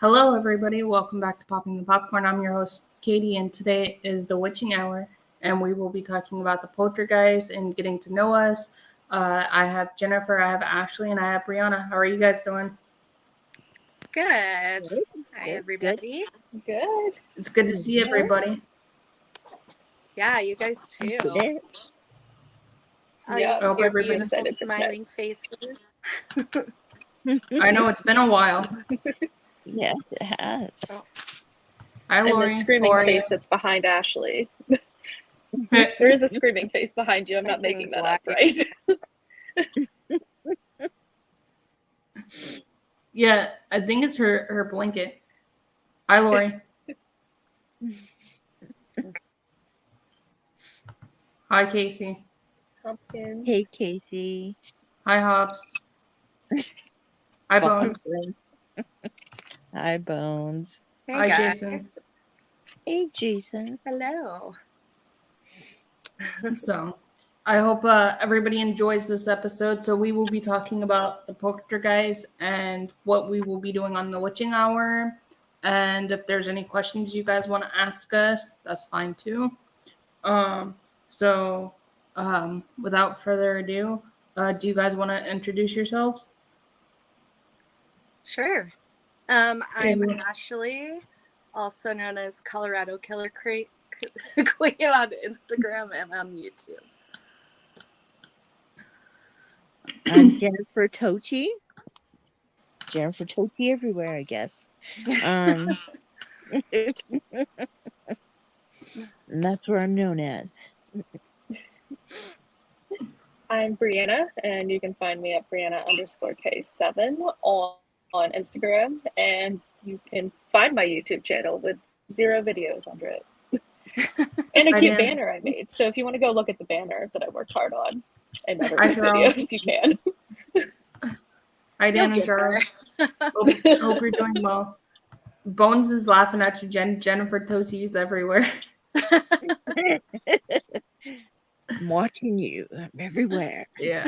Hello, everybody. Welcome back to Popping the Popcorn. I'm your host, Katie, and today is the Witching Hour, and we will be talking about the Poltergeist and getting to know us. I have Jennifer, I have Ashley, and I have Brianna. How are you guys doing? Good. Hi, everybody. Good. It's good to see everybody. Yeah, you guys too. Yeah, I hope your everybody's beautiful smiling faces. I know it's been a while. Yes, it has. Hi, And Lori. the screaming face that's behind Ashley. There is a screaming face behind you. I'm not making that up, right? Yeah, I think it's her blanket. Hi, Lori. Hi, Casey. Pumpkins. Hey, Casey. Hi, Hobbs. Hi, Bones. Hi, Bones. Hey, Hi, guys. Jason. Hey, Jason. Hello. So, I hope everybody enjoys this episode. So, we will be talking about the Poltergeist and what we will be doing on the Witching Hour. And if there's any questions you guys want to ask us, that's fine too. Without further ado, do you guys want to introduce yourselves? Sure. I'm Ashley, also known as Colorado Killer Queen on Instagram and on YouTube. I'm Jennifer Tochi. Jennifer Tochi everywhere, I guess. And that's where I'm known as. I'm Brianna, and you can find me at Brianna_K7 on Instagram, and you can find my YouTube channel with 0 videos under it. And a cute banner I made. So if you want to go look at the banner that I worked hard on and never made videos, you can. Hi, Dan and Charles. Hope you're doing well. Bones is laughing at you, Jennifer Toti's everywhere. I'm watching you. I'm everywhere. Yeah.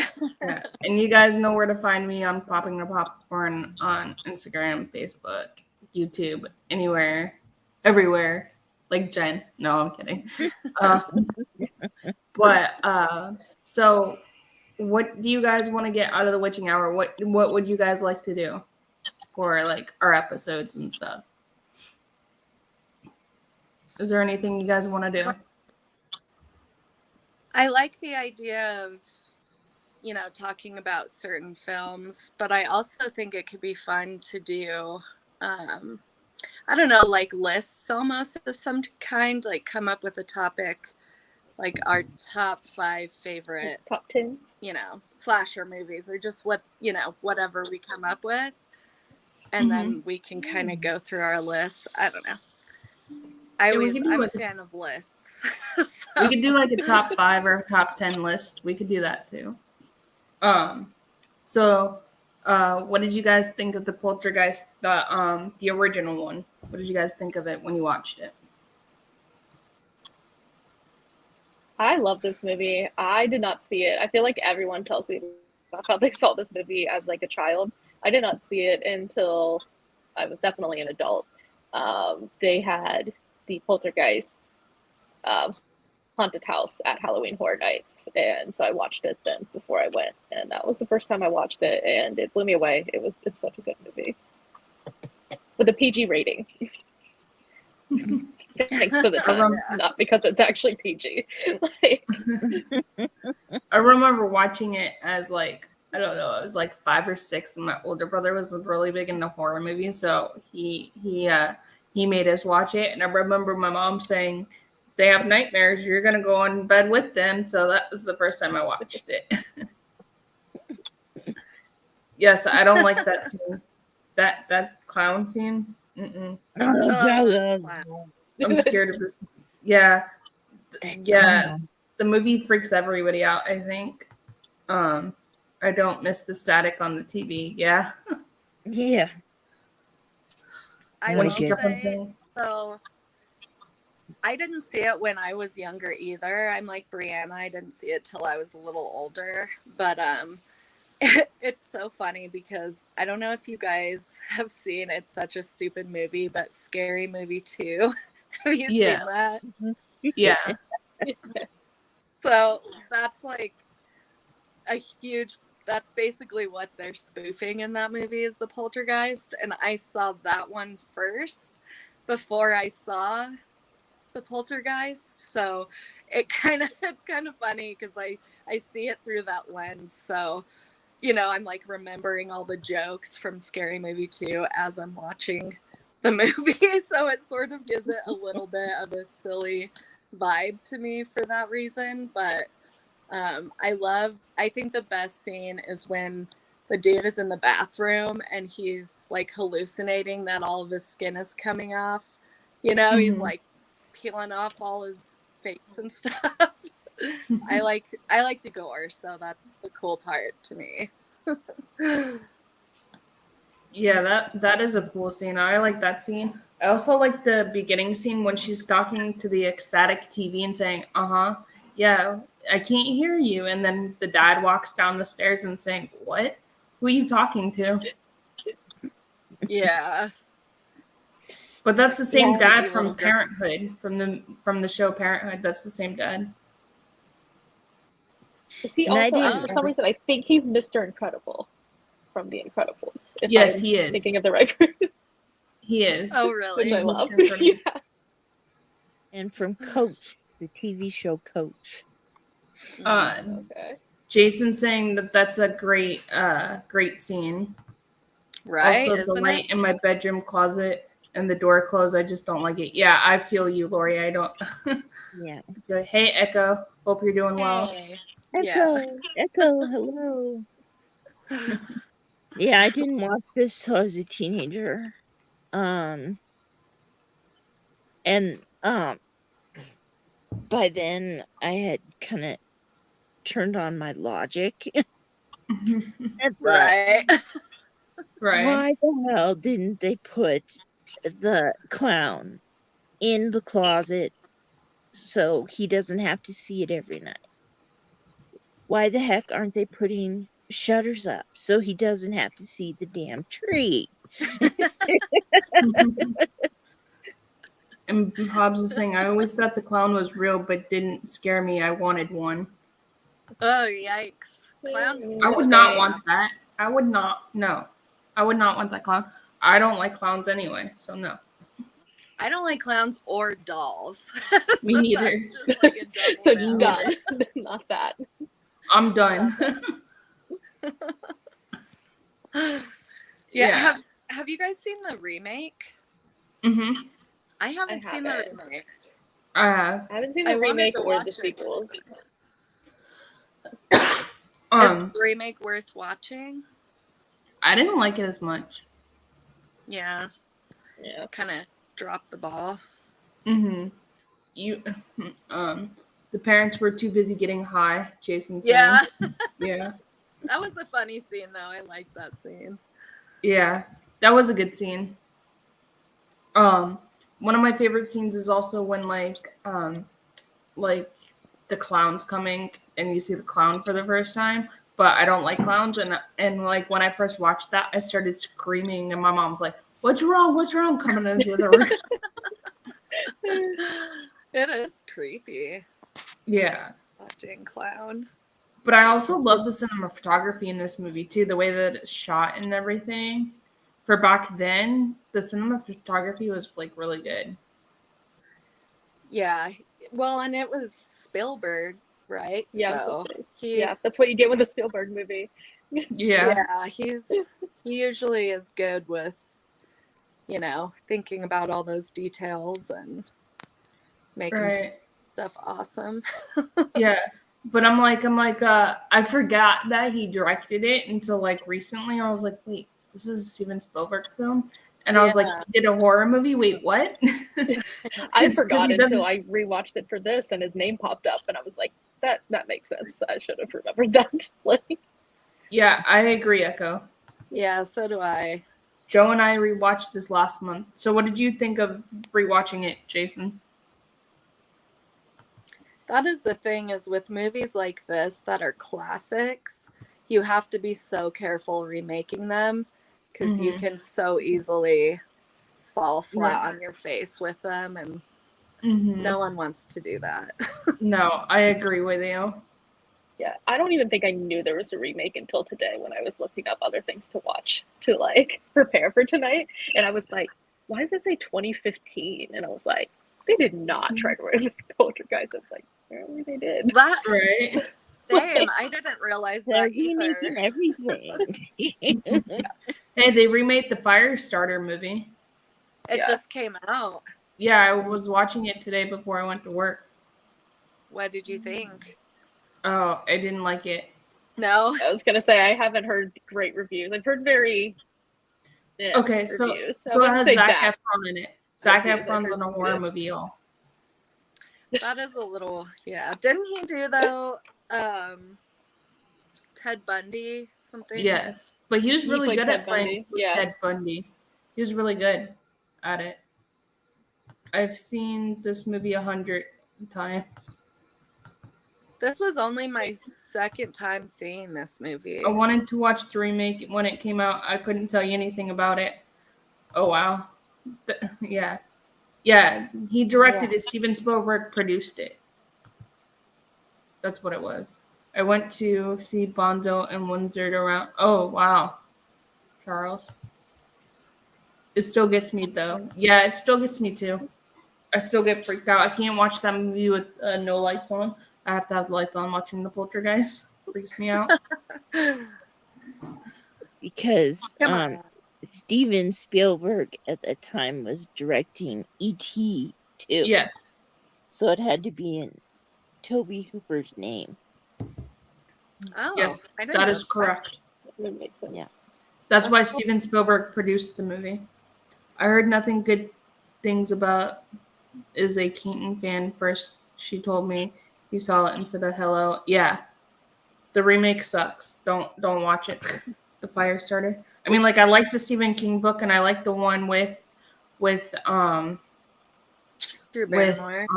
And you guys know where to find me on Popping the Popcorn on Instagram, Facebook, YouTube, anywhere, everywhere. Like Jen. No, I'm kidding. So what do you guys want to get out of the Witching Hour? What would you guys like to do for like our episodes and stuff? Is there anything you guys want to do? I like the idea of, talking about certain films, but I also think it could be fun to do, I don't know, like lists almost of some kind, like come up with a topic, like our top 5 favorite top 10, slasher movies, or just whatever we come up with. And then we can kind of go through our lists. I don't know. I'm a fan of lists. So. We could do like a top 5 or top 10 list. We could do that too. What did you guys think of the Poltergeist, the original one? What did you guys think of it when you watched it? I love this movie. I did not see it. I feel like everyone tells me about how they saw this movie as like a child. I did not see it until I was definitely an adult. They had the Poltergeist haunted house at Halloween Horror Nights, and so I watched it then before I went, and that was the first time I watched it, and it blew me away. It's such a good movie with a PG rating. Thanks to the times, not because it's actually PG. I remember watching it as like, I don't know, I was like 5 or 6, and my older brother was really big into horror movies, so he made us watch it, and I remember my mom saying, if they have nightmares, you're gonna go on bed with them. So that was the first time I watched it. Yes, I don't like that scene. That clown scene. I'm scared of this. Yeah. The movie freaks everybody out, I think. I don't miss the static on the TV. Yeah. Yeah. I will say, so I didn't see it when I was younger either. I'm like Brianna. I didn't see it till I was a little older. But It's so funny because I don't know if you guys have seen, it's such a stupid movie, but Scary Movie 2. Have you Yeah. seen that? Yeah. So that's like a huge, that's basically what they're spoofing in that movie is the Poltergeist. And I saw that one first before I saw the Poltergeist. So it's kind of funny because I see it through that lens. So, you know, I'm like remembering all the jokes from Scary Movie 2 as I'm watching the movie. So it sort of gives it a little bit of a silly vibe to me for that reason. But I think the best scene is when the dude is in the bathroom and he's like hallucinating that all of his skin is coming off. You know, he's like peeling off all his face and stuff. I like the gore, so that's the cool part to me. Yeah, that is a cool scene. I like that scene. I also like the beginning scene when she's talking to the ecstatic TV and saying, "Uh-huh, yeah, I can't hear you." And then the dad walks down the stairs and saying, "What? Who are you talking to?" Yeah. But that's the same Yeah, dad creepy from little girl. Parenthood, from the show Parenthood. That's the same dad. Is he And I also, didn't for some reason, I think he's Mr. Incredible from The Incredibles. If Yes, I'm he is. thinking of the right person, He is. Oh, which really? I He's love. Mr. Incredible. Yeah. And from Coach, the TV show Coach. Okay. Jason saying that that's a great scene. Right? Also, the Isn't light it? in my bedroom closet and the door closed. I just don't like it. Yeah, I feel you, Lori. I don't. Yeah. Hey, Echo. Hope you're doing well. Hey. Echo, Echo, hello. Yeah, I didn't watch this till I was a teenager. And by then I had kind of turned on my logic. And Right. Right. why the hell didn't they put the clown in the closet so he doesn't have to see it every night? Why the heck aren't they putting shutters up so he doesn't have to see the damn tree? And Hobbs is saying, I always thought the clown was real, but didn't scare me. I wanted one. Oh, yikes. Clowns I scare would the not crap. want that. I would not. No. I would not want that clown. I don't like clowns anyway, so no. I don't like clowns or dolls. Me So neither. that's just like a double So no. done. Not that. I'm done. Yeah. Have you guys seen the remake? Mm-hmm. I haven't seen the haven't. remake. I have. I haven't seen I the wanted remake to or watch the it. sequels. Is the remake worth watching? I didn't like it as much. Yeah. Yeah. Kind of dropped the ball. Mm-hmm. You, the parents were too busy getting high. Jason saying. Yeah. Yeah. That was a funny scene, though. I liked that scene. Yeah. That was a good scene. One of my favorite scenes is also when like the clown's coming and you see the clown for the first time. But I don't like clowns, and like when I first watched that, I started screaming, and my mom's like, "What's wrong? What's wrong?" Coming into the room. It is creepy. Yeah. Acting clown. But I also love the cinematography in this movie too, the way that it's shot and everything. For back then, the cinematography was like really good. Yeah. Well, and it was Spielberg, right? Yeah, So yeah, that's what you get with a Spielberg movie. Yeah. he usually is good with, you know, thinking about all those details and making Right. stuff awesome. Yeah. But I'm like, I forgot that he directed it until like recently. I was like, wait, this is a Steven Spielberg film? And I was like, Yeah. he did a horror movie? Wait, what? I 'Cause forgot he until doesn't- I rewatched it for this, and his name popped up, and I was like, that makes sense. I should have remembered that. Like, Yeah, I agree, Echo. Yeah, so do I. Joe and I rewatched this last month. So what did you think of rewatching it, Jason? That is the thing is with movies like this that are classics, you have to be so careful remaking them because you Mhm. can so easily fall flat Right. on your face with them, and Mhm. no one wants to do that. No, I agree with you. Yeah, I don't even think I knew there was a remake until today when I was looking up other things to watch to like prepare for tonight. And I was like, why does it say 2015? And I was like, they did not try to remake Poltergeist. I was like, apparently they did. That Right. same. I didn't realize They're that either. remaking everything. Hey, they remade the Firestarter movie. It Yeah. just came out. Yeah, I was watching it today before I went to work. What did you think? Oh, I didn't like it. No? I was gonna say I haven't heard great reviews. I've heard very Okay, so reviews. I so it wouldn't has say Zac bad Efron in it. Zac reviews. I've Efron's heard in a horror good. movie, y'all. That is a little, yeah. Didn't he do, though, Ted Bundy something? Yes, but he was He really played good Ted at playing Bundy. with Yeah. Ted Bundy. He was really good at it. I've seen this movie 100 times. This was only my second time seeing this movie. I wanted to watch the remake when it came out. I couldn't tell you anything about it. Oh wow. Yeah. Yeah, he directed it. Steven Spielberg produced it. That's what it was. I went to see Bonzo and Windsor around. Oh wow, Charles. It still gets me though. Yeah, it still gets me too. I still get freaked out. I can't watch that movie with no lights on. I have to have lights on watching the Poltergeist. Freaks me out. Because Come on. Steven Spielberg at the time was directing E.T. too. Yes. So it had to be in Toby Hooper's name. Oh, Yes, I didn't that know is correct. That would make sense. Yeah. That's why Steven Spielberg produced the movie. I heard nothing good things about is a Keaton fan. First, she told me he saw it and said hello. Yeah, the remake sucks. Don't watch it. The Firestarter. I mean, like I like the Stephen King book, and I like the one with Drew Barrymore.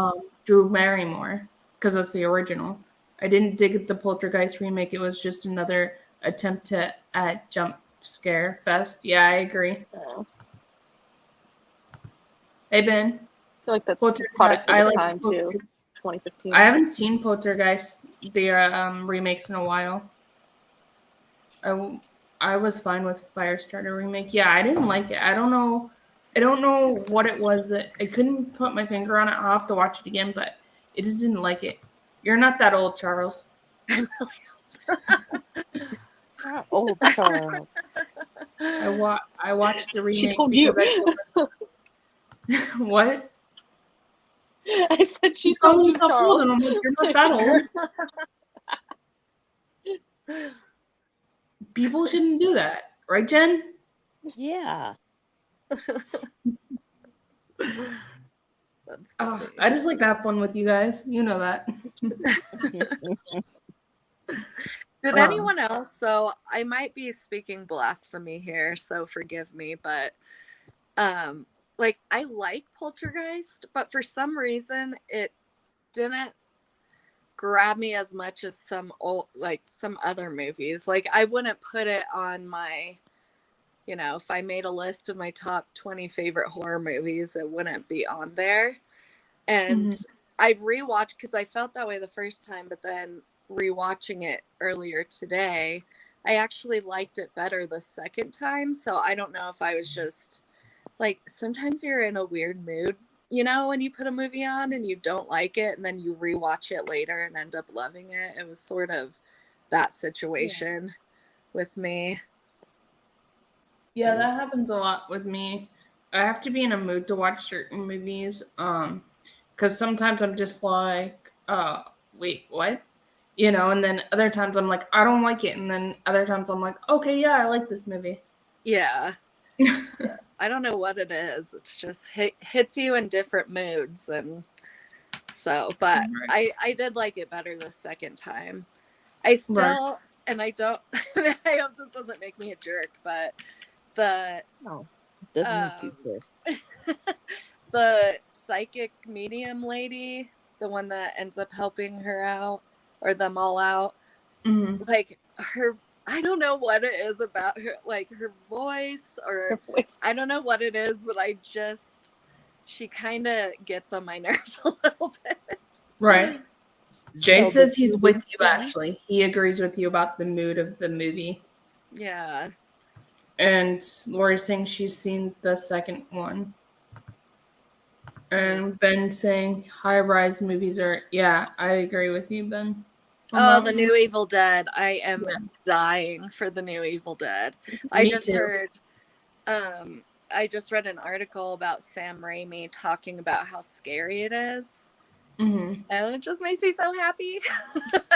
Drew Barrymore because that's the original. I didn't dig the Poltergeist remake. It was just another attempt at jump scare fest. Yeah, I agree. Oh. Hey Ben, I feel like that's Poltergeist. product of I the like time too. 2015. I haven't seen Poltergeist the remakes in a while. I was fine with Firestarter remake. Yeah, I didn't like it. I don't know what it was that I couldn't put my finger on it. I'll have to watch it again, but I just didn't like it. You're not that old, Charles. Not old Charles. I watched the remake She told you. What? I said she He's told calling you, himself old, Charles. and I'm like, you're not that old. People shouldn't do that, right, Jen? Yeah. That's funny. I just like to have fun with you guys. You know that. Did anyone else? So I might be speaking blasphemy here, so forgive me, but like I like Poltergeist, but for some reason it didn't grab me as much as some other movies. Like I wouldn't put it on my, if I made a list of my top 20 favorite horror movies, it wouldn't be on there. And I rewatched because I felt that way the first time, but then rewatching it earlier today, I actually liked it better the second time. So I don't know if I was just like, sometimes you're in a weird mood, when you put a movie on and you don't like it and then you rewatch it later and end up loving it. It was sort of that situation with me. Yeah, that happens a lot with me. I have to be in a mood to watch certain movies. Because sometimes I'm just like, wait, what? And then other times I'm like, I don't like it. And then other times I'm like, okay, yeah, I like this movie. Yeah. I don't know what it is. It's just hits you in different moods. And so, but I did like it better the second time. I still, and I don't, I hope this doesn't make me a jerk, but No, it doesn't make you jerk. the psychic medium lady, the one that ends up helping her out or them all out, like I don't know what it is about her, like her voice, or Her voice. I don't know what it is, but she kind of gets on my nerves a little bit. Right. Jay So says the he's food with is you, bad? Ashley. He agrees with you about the mood of the movie. Yeah. And Lori's saying she's seen the second one. And Ben saying high-rise movies are... Yeah, I agree with you, Ben. Oh, the new Evil Dead. I am Yeah. dying for the new Evil Dead. Me too. I just read an article about Sam Raimi talking about how scary it is. Mm-hmm. And it just makes me so happy.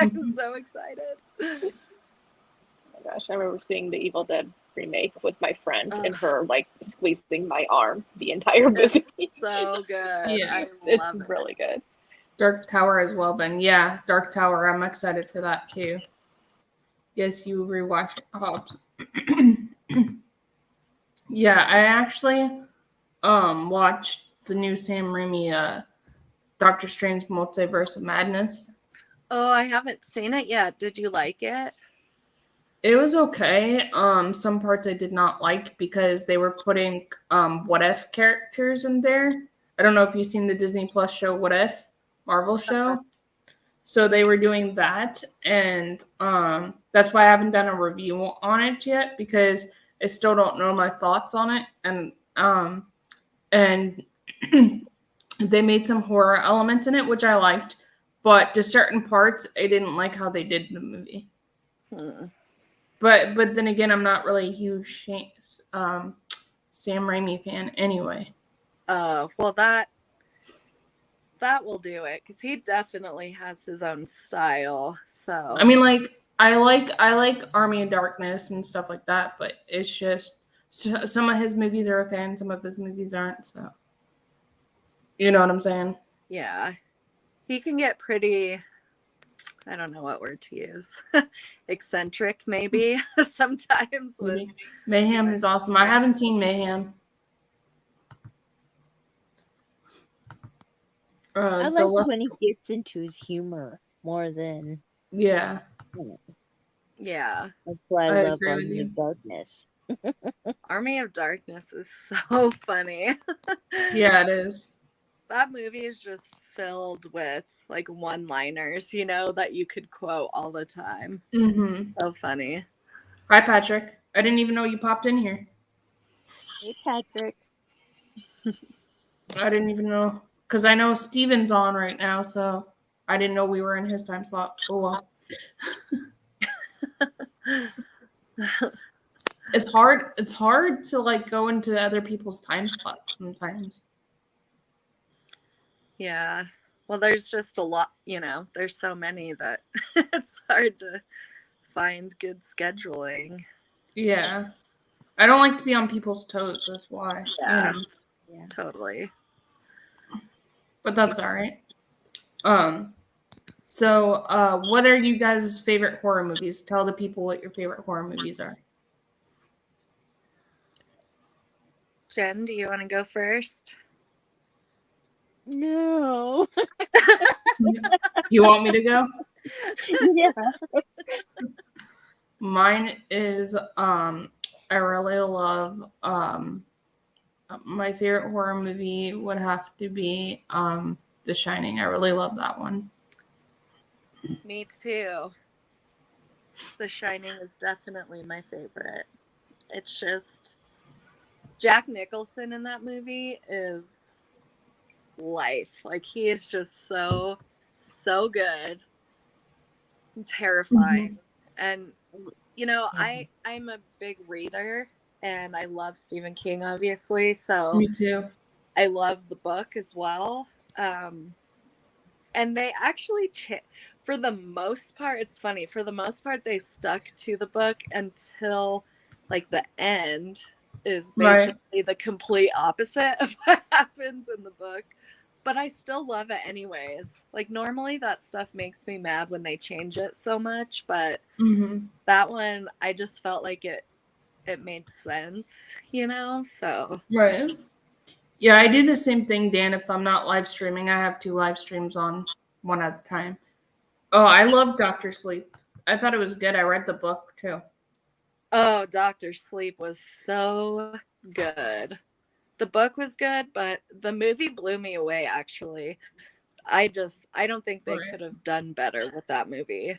I'm so excited. Oh my gosh, I remember seeing the Evil Dead remake with my friend and Ugh. her like squeezing my arm the entire movie. It's so good. Yeah. I It's love it. really good. Dark Tower as well, Ben. Yeah, Dark Tower. I'm excited for that too. Yes, you rewatch Hobbs. Yeah, I actually watched the new Sam Raimi Doctor Strange Multiverse of Madness. Oh, I haven't seen it yet. Did you like it? It was okay. Some parts I did not like because they were putting what if characters in there. I don't know if you've seen the Disney Plus show What If, Marvel show. So they were doing that, and that's why I haven't done a review on it yet, because I still don't know my thoughts on it. And they made some horror elements in it, which I liked, but just certain parts I didn't like how they did in the movie. But then again, I'm not really a huge Sam Raimi fan anyway. Well, that will do it, because he definitely has his own style. So I mean, like I like Army of Darkness and stuff like that, but it's just some of his movies are a fan, some of his movies aren't. So you know what I'm saying? yeah, he can get pretty, I don't know what word to use, eccentric maybe sometimes. With Mayhem is awesome. I haven't seen Mayhem. I like it when he gets into his humor more than. Yeah. Yeah. That's why I love agree with Army you. of Darkness. Army of Darkness is so funny. Yeah, it is. That movie is just filled with like one-liners, you know, that you could quote all the time. Mm-hmm. So funny. Hi, Patrick. I didn't even know you popped in here. Hey, Patrick. I didn't even know, because I know Steven's on right now, so I didn't know we were in his time slot. Oh well. It's hard to like go into other people's time slots sometimes. Yeah. Well, there's just a lot, you know, there's so many that it's hard to find good scheduling. Yeah. I don't like to be on people's toes, that's why. Yeah. You know. Yeah. Totally. But that's all right. So what are you guys' favorite horror movies? Tell the people what your favorite horror movies are. Jen, do you want to go first? No. You want me to go? Yeah. Mine is I really love my favorite horror movie would have to be The Shining. I really love that one. Me too. The Shining is definitely my favorite. It's just Jack Nicholson in that movie is life. Like, he is just so good and terrifying. And you know, I'm a big reader and I love Stephen King, obviously, so Me too. I love the book as well. And they actually for the most part, it's funny, for the most part they stuck to the book until like the end is basically the complete opposite of what happens in the book. But I still love it anyways. Like, normally that stuff makes me mad when they change it so much, but that one, I just felt like it made sense, you know? So. Right. Yeah, I do the same thing, Dan. If I'm not live streaming, I have 2 live streams on, one at a time. Oh, I love Dr. Sleep. I thought it was good. I read the book too. Oh, Doctor Sleep was so good. The book was good, but the movie blew me away, actually. I don't think they Right. could have done better with that movie.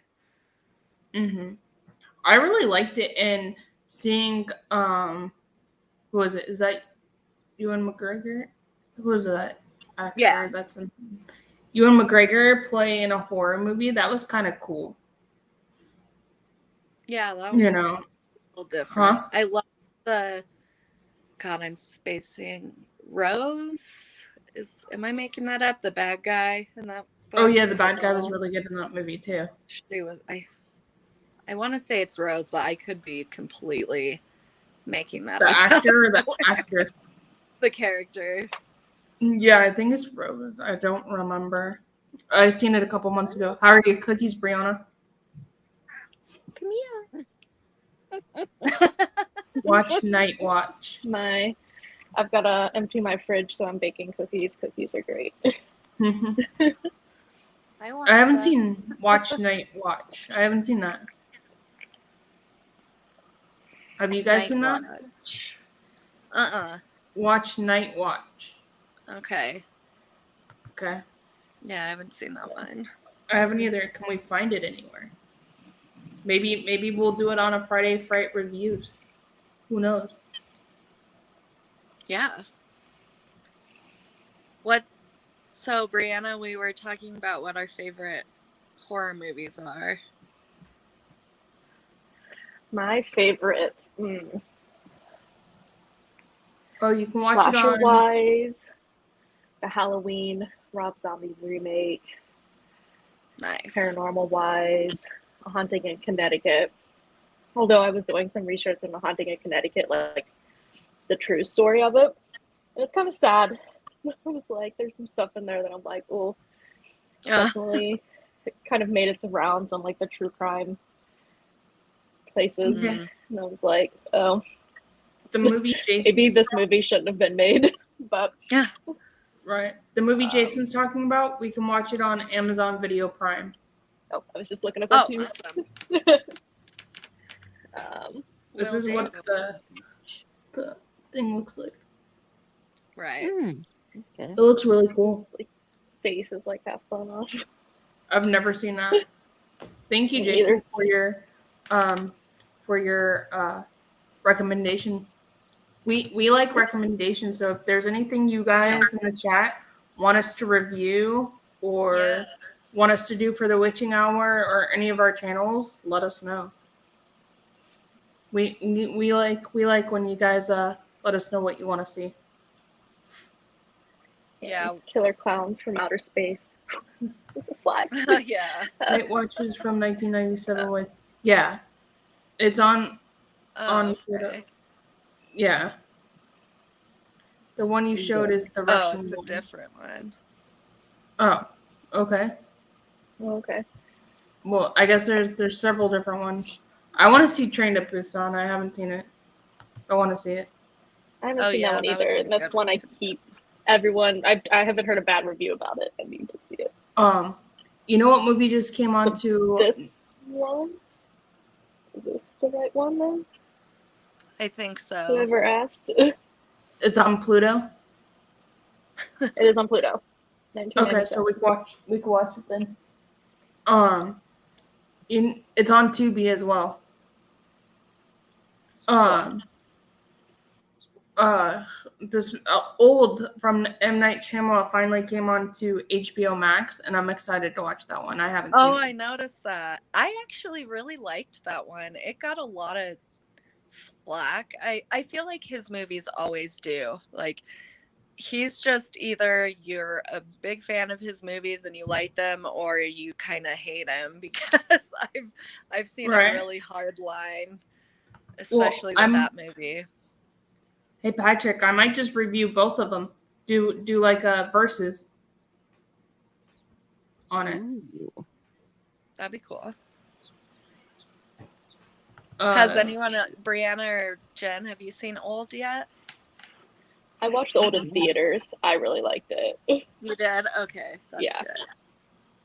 Mm-hmm. I really liked it, and seeing who was it? Is that Ewan McGregor? Who was that actor? Yeah. That's in Ewan McGregor play in a horror movie. That was kind of cool. Yeah, that was You know, a little different. huh? I love the God, I'm spacing Rose. Am I making that up? The bad guy in that book? Oh yeah, the bad guy was really good in that movie too. She was I want to say it's Rose, but I could be completely making that The up. actor or the actress? The character. Yeah, I think it's Rose. I don't remember. I seen it a couple months ago. How are your cookies, Brianna? Come here. Watch Night Watch. I've got to empty my fridge, so I'm baking cookies. Cookies are great. I I haven't seen Watch Night Watch. I haven't seen that. Have you guys seen that? Watch Night Watch. Okay. Okay. Yeah, I haven't seen that one. I haven't either. Can we find it anywhere? Maybe we'll do it on a Friday Fright Reviews. Who knows? Yeah. So Brianna, we were talking about what our favorite horror movies are. My favorites. Oh, you can watch it Slasher on. wise, the Halloween Rob Zombie remake. Nice. Paranormal wise, A Haunting in Connecticut. Although I was doing some research on The Haunting in Connecticut, like the true story of it. And it's kind of sad. I was like, there's some stuff in there that I'm like, oh, definitely it kind of made its rounds on like the true crime places. Mhm. And I was like, oh, The movie Jason. maybe this movie shouldn't have been made. But Yeah. Right. The movie Jason's talking about, we can watch it on Amazon Video Prime. I was just looking at that too. Awesome. This is what the thing looks like. Right. Okay. It looks really cool. Like, face is like half blown off. I've never seen that. Thank you, Me Jason, neither. for your recommendation. We like recommendations, so if there's anything you guys in the chat want us to review or want us to do for the Witching Hour or any of our channels, let us know. We like when you guys let us know what you want to see. Yeah. Killer clowns from outer space. With a flag. Yeah. Night Watches from 1997 with it's on Twitter. Okay. Yeah. The one you showed is the Russian it's a one. different one. Oh, okay. Okay. Well, I guess there's several different ones. I want to see Train to Busan. I haven't seen it. I want to see it. I haven't seen that one that would either. be And that's good one I keep everyone I haven't heard a bad review about it. I need to see it. You know what movie just came on to This one? Is this the right one then? I think so. Whoever asked. It's on Pluto. It is on Pluto. Okay, so we can watch it then. It's on Tubi as well. This old from M. Night Shyamalan finally came on to HBO Max, and I'm excited to watch that one. I haven't seen it. I noticed that. I actually really liked that one. It got a lot of flack. I feel like his movies always do. Like, he's just either you're a big fan of his movies and you like them, or you kind of hate him, because I've seen a really hard line, especially with that movie. Hey Patrick, I might just review both of them. Do like a versus on it. Ooh. That'd be cool. Has anyone, Brianna or Jen, have you seen Old yet? I watched Old in theaters. I really liked it. You did? Okay. That's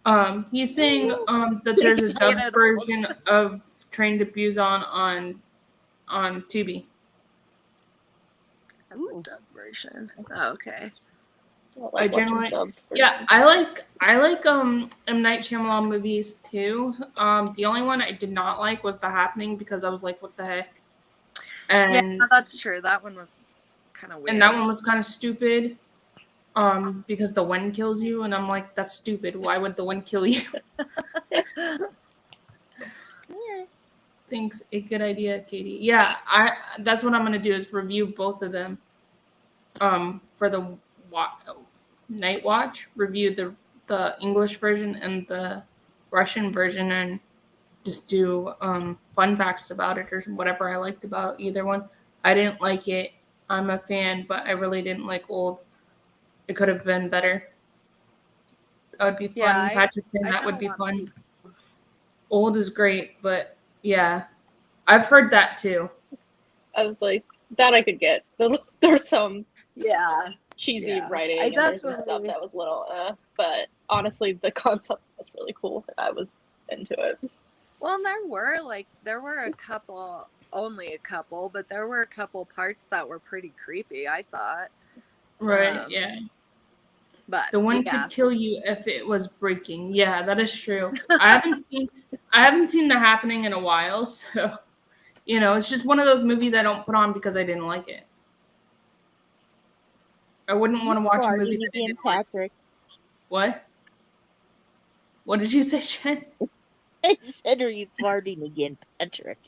good. He's saying that there's a dubbed version of Train to Busan on on Tubi. As a dub version. Oh, okay. don't I like watching generally, dubbed yeah, versions. I like M. Night Shyamalan movies too. The only one I did not like was The Happening because I was like, what the heck? And Yeah, that's true. That one was kind of weird. and that one was kind of stupid. Because the wind kills you, and I'm like, that's stupid. Why would the wind kill you? Yeah. Thanks, a good idea, Katie. Yeah, that's what I'm gonna do is review both of them. For the night watch, review the English version and the Russian version, and just do fun facts about it or whatever I liked about either one. I didn't like it. I'm a fan, but I really didn't like Old. It could have been better. That would be fun. Yeah, Patrick saying I that would don't be want fun. Old is great, but yeah, I've heard that too. I was like, that I could get. There's some Yeah. cheesy Yeah. writing I and there's some stuff definitely- that was a little but honestly the concept was really cool. I was into it. Well, and there were a couple, only a couple, but there were a couple parts that were pretty creepy, I thought. Right, yeah. But The one yeah. could kill you if it was breaking. Yeah, that is true. I haven't seen The Happening in a while, so it's just one of those movies I don't put on because I didn't like it. I wouldn't want to watch a movie Farting that I again, didn't like. Patrick. What? What did you say, Jen? I said, are you farting again, Patrick?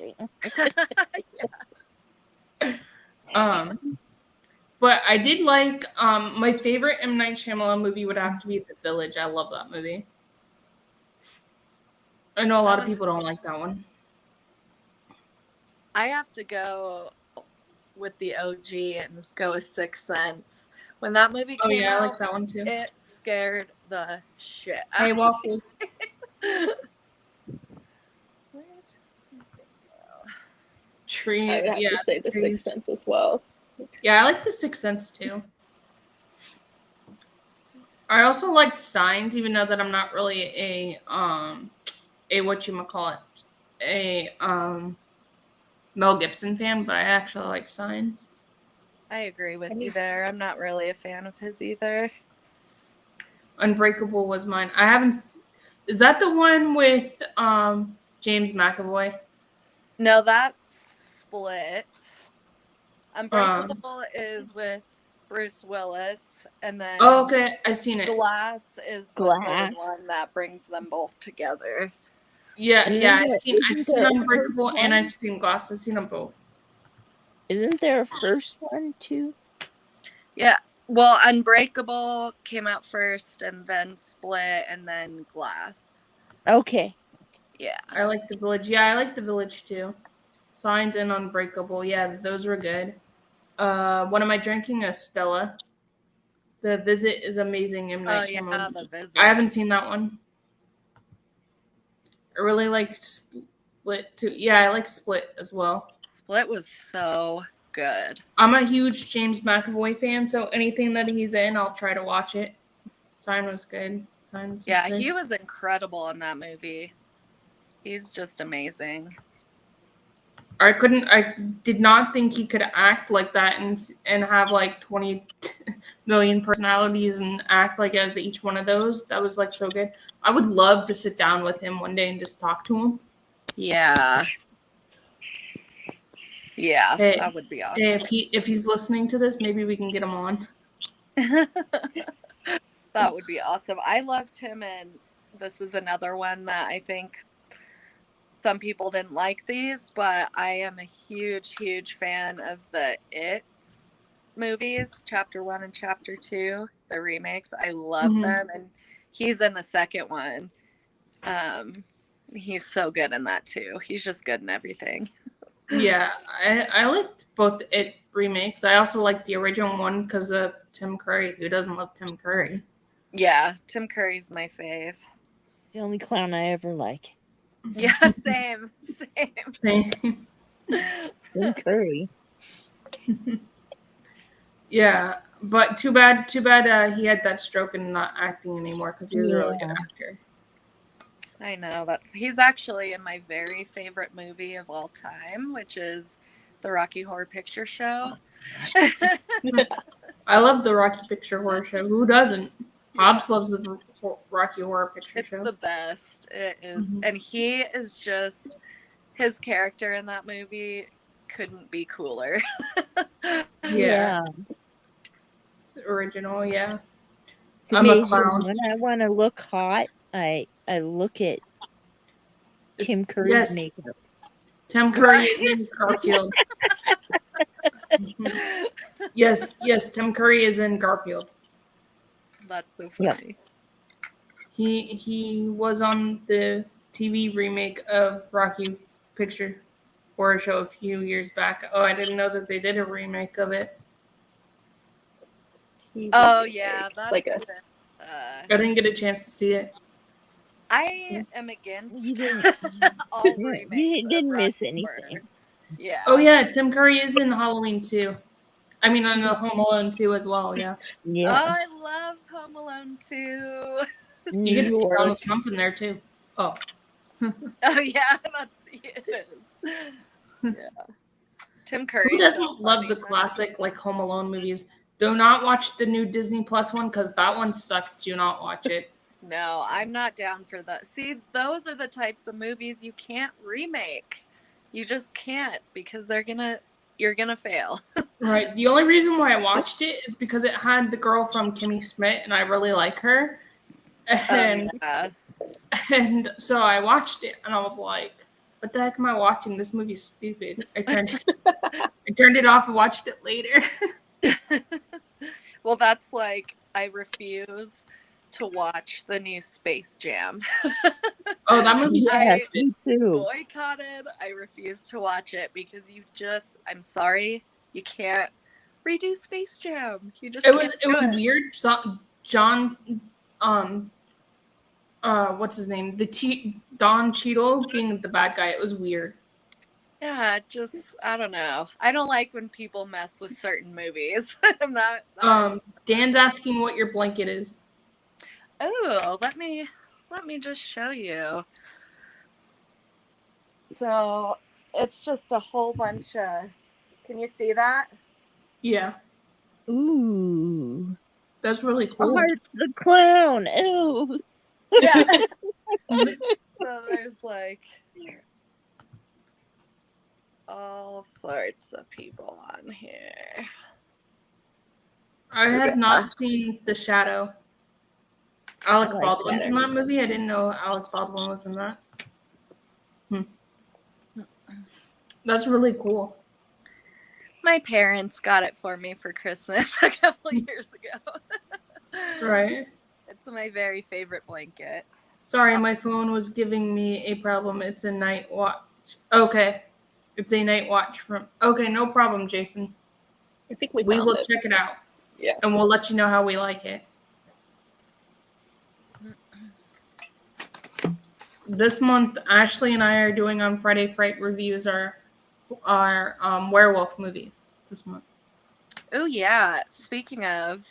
But I did like my favorite M. Night Shyamalan movie would have to be The Village. I love that movie. I know a lot of people don't like that one. I have to go with the OG and go with Sixth Sense. When that movie Oh came yeah, out, I like that one too. it scared the shit out Hey, of me. Waffle. Tree. I would have Yeah, to say the trees. Sixth Sense as well. Yeah, I like The Sixth Sense too. I also liked Signs, even though that I'm not really a whatchamacallit, a Mel Gibson fan, but I actually like Signs. I agree with you there. I'm not really a fan of his either. Unbreakable was mine. I haven't. Is that the one with James McAvoy? No, that's Split. Unbreakable is with Bruce Willis, and then Oh, okay. I seen it. Glass is the Glass. third one that brings them both together. Yeah, And yeah. then I've seen the Unbreakable first and one? I've seen Glass. I've seen them both. Isn't there a first one too? Yeah. Well, Unbreakable came out first, and then Split, and then Glass. Okay. Yeah. I like The Village. Yeah, I like The Village too. Signs and Unbreakable. Yeah, those were good. What am I drinking? A Stella. The Visit is amazing. M. Night Shyamalan. The Visit. I haven't seen that one. I really liked Split too. Yeah, I like Split as well. Split was so good. I'm a huge James McAvoy fan, so anything that he's in, I'll try to watch it. Sign was good. Yeah, good. he was incredible in that movie. He's just amazing. I did not think he could act like that and have like 20 million personalities and act like as each one of those. That was like so good. I would love to sit down with him one day and just talk to him. Yeah. Yeah, Hey, that would be awesome. If he's listening to this, maybe we can get him on. That would be awesome. I loved him, and this is another one that I think some people didn't like these, but I am a huge, huge fan of the It movies, Chapter 1 and Chapter 2, the remakes. I love them, and he's in the second one. He's so good in that too. He's just good in everything. Yeah, I liked both It remakes. I also liked the original one because of Tim Curry. Who doesn't love Tim Curry? Yeah, Tim Curry's my fave. The only clown I ever like. Yeah, same. Same. Tim Curry. Yeah, but too bad he had that stroke and not acting anymore because he was a really good actor. I know, he's actually in my very favorite movie of all time, which is the Rocky Horror Picture Show. I love the Rocky Picture Horror Show. Who doesn't? Hobbs loves the Rocky Horror Picture It's Show. the best. It is. Mhm. And he is just, his character in that movie couldn't be cooler. Yeah. It's original, yeah. It's I'm a amazing. clown. When I want to look hot, I look at Tim Curry's Yes. makeup. Tim Curry is in Garfield. Yes, Tim Curry is in Garfield. That's so Yep. funny. He was on the TV remake of Rocky Picture Horror Show a few years back. Oh, I didn't know that they did a remake of it. Oh yeah, that's like with, I didn't get a chance to see it. I am against You didn't. all remakes. You of didn't miss Rocky Horror. anything. Yeah. Oh yeah, Tim Curry is in Halloween 2. I mean, on the Home Alone 2 as well. Yeah, Oh, Yeah. I love Home Alone 2. you get to see New Donald York. Trump in there too. Oh, Oh yeah, it is. Yeah. Tim Curry. who doesn't love the classic like Home Alone movies? Do not watch the new Disney Plus one because that one sucked. Do not watch it. No, I'm not down for that. See, those are the types of movies you can't remake. You just can't because you're gonna fail. Right. The only reason why I watched it is because it had the girl from Kimmy Schmidt, and I really like her. And Yeah. and so I watched it, and I was like, "What the heck am I watching? This movie's stupid." I turned it off and watched it later. Well, that's like I refuse to watch the new Space Jam. Oh, that movie's Yes, stupid. me too. Boycotted. I refuse to watch it because I'm sorry, you can't redo Space Jam. You just It can't was do weird. So, John, what's his name? Don Cheadle being the bad guy. It was weird. Yeah, just I don't know. I don't like when people mess with certain movies. I'm not. Dan's asking what your blanket is. Oh, let me just show you. So it's just a whole bunch of. Can you see that? Yeah, Ooh. that's really cool. Art the clown. Ooh. Yeah. So there's like all sorts of people on here. I had not seen The Shadow. Alec I like Baldwin's that in that movie. I didn't know Alec Baldwin was in that. That's really cool. My parents got it for me for Christmas a couple years ago. Right. It's my very favorite blanket. Sorry, my phone was giving me a problem. It's a night watch. Okay. It's a night watch from. Okay, no problem, Jason. I think we We found will it. check it out. Yeah. And we'll let you know how we like it. This month, Ashley and I are doing on Friday Fright reviews our werewolf movies this month. Oh yeah. Speaking of,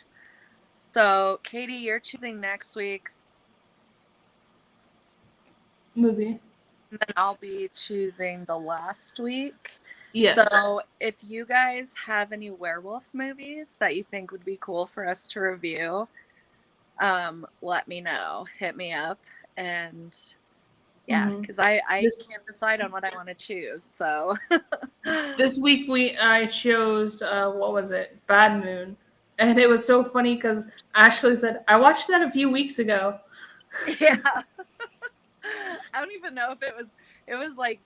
so Katie, you're choosing next week's, Movie. and then I'll be choosing the last week. Yes. So if you guys have any werewolf movies that you think would be cool for us to review, let me know. Hit me up. And yeah, because I can't decide on what I want to choose. So This week I chose what was it? Bad Moon. And it was so funny because Ashley said, I watched that a few weeks ago. yeah. I don't even know if it was like,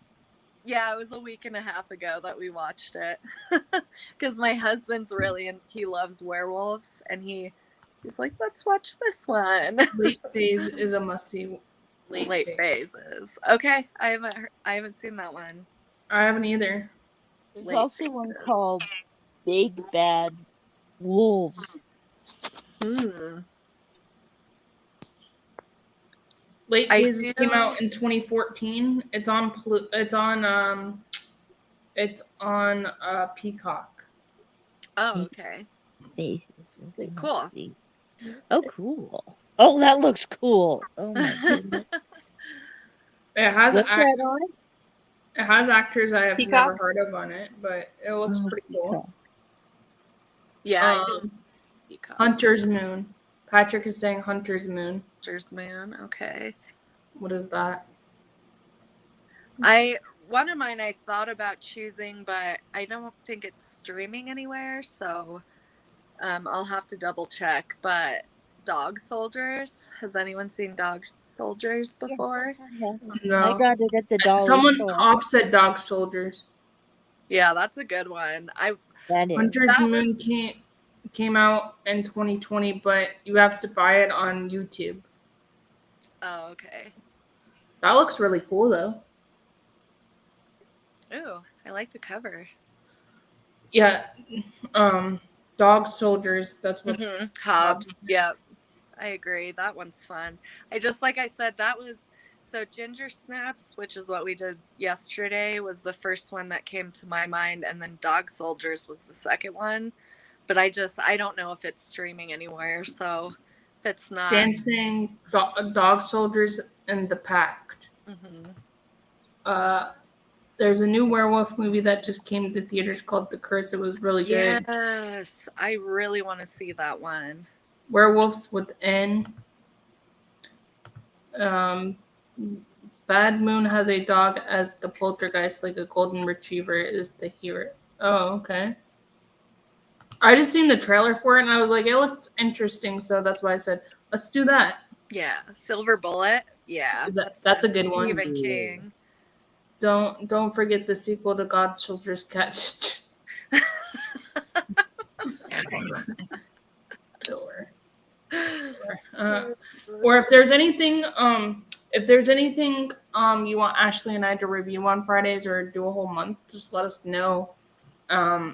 yeah, it was a week and a half ago that we watched it. Because my husband's he loves werewolves, and he's like, let's watch this one. Late Phase is a must-see. Late Phases. Okay, I haven't seen that one. I haven't either. There's Late also one Phases. called Big Bad Wolves. Late I Phases do- came out in 2014. It's on Peacock. Oh, okay. Faces. Cool. Oh, cool. Oh, that looks cool. Oh my goodness. It has What's that on? It has actors I have Peacock? never heard of on it, but it looks Oh, pretty cool. Yeah, I did. Peacock. Hunter's Moon. Patrick is saying Hunter's Moon. Hunter's Moon. Okay. What is that? One of mine I thought about choosing, but I don't think it's streaming anywhere, so I'll have to double check. But Dog Soldiers. Has anyone seen Dog Soldiers before? I No. got it at the dollar Someone store. opposite Dog Soldiers. Yeah, that's a good one. That is. Hunter's That Moon was- came out in 2020, but you have to buy it on YouTube. Oh, okay. That looks really cool though. Ooh, I like the cover. Yeah. Dog Soldiers, that's what Hobbs. Yep. I agree. That one's fun. Like I said, that was so Ginger Snaps, which is what we did yesterday, was the first one that came to my mind, and then Dog Soldiers was the second one. But I don't know if it's streaming anywhere, so if it's not. Dancing Dog Soldiers and the Pact. Mm-hmm. There's a new werewolf movie that just came to theaters called The Curse. It was really good. Yes, I really want to see that one. Werewolves Within. Bad Moon has a dog as the poltergeist, like a golden retriever is the hero. Oh, okay. I just seen the trailer for it and I was like, it looked interesting, so that's why I said, let's do that. Yeah, Silver Bullet. Yeah, That's a good one. Stephen King. Don't forget the sequel to God Soldiers Catch. Or if there's anything you want Ashley and I to review on Fridays or do a whole month, just let us know.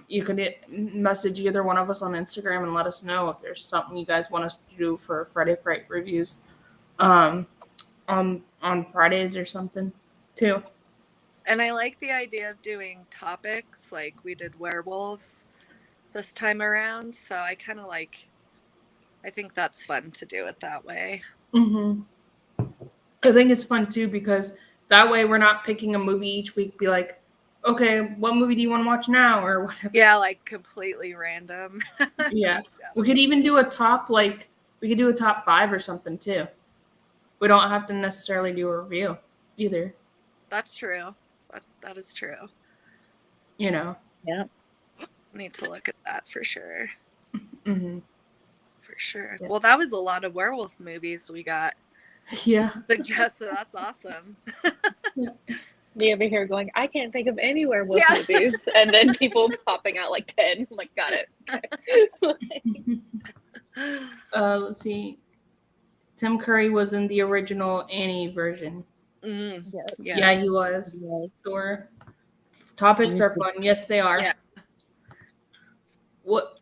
You could message either one of us on Instagram and let us know if there's something you guys want us to do for Friday Fright reviews on Fridays or something too. And I like the idea of doing topics like we did werewolves this time around. So I think that's fun to do it that way. Mm-hmm. I think it's fun too because that way we're not picking a movie each week. Be like, okay, what movie do you want to watch now or whatever? Yeah, like completely random. Yeah. We could even do a top 5 or something too. We don't have to necessarily do a review either. That's true. That is true. You know. Yeah. Need to look at that for sure. Mm-hmm. For sure. Yeah. Well, that was a lot of werewolf movies we got. Yeah. Suggested. That's awesome. Yeah. Me over here going, I can't think of any werewolf movies. And then people popping out like 10. I'm like, got it. Let's see. Tim Curry was in the original Annie version. Yeah, he was. Yeah. Thor. Topics are fun. Yes, they are. Yeah.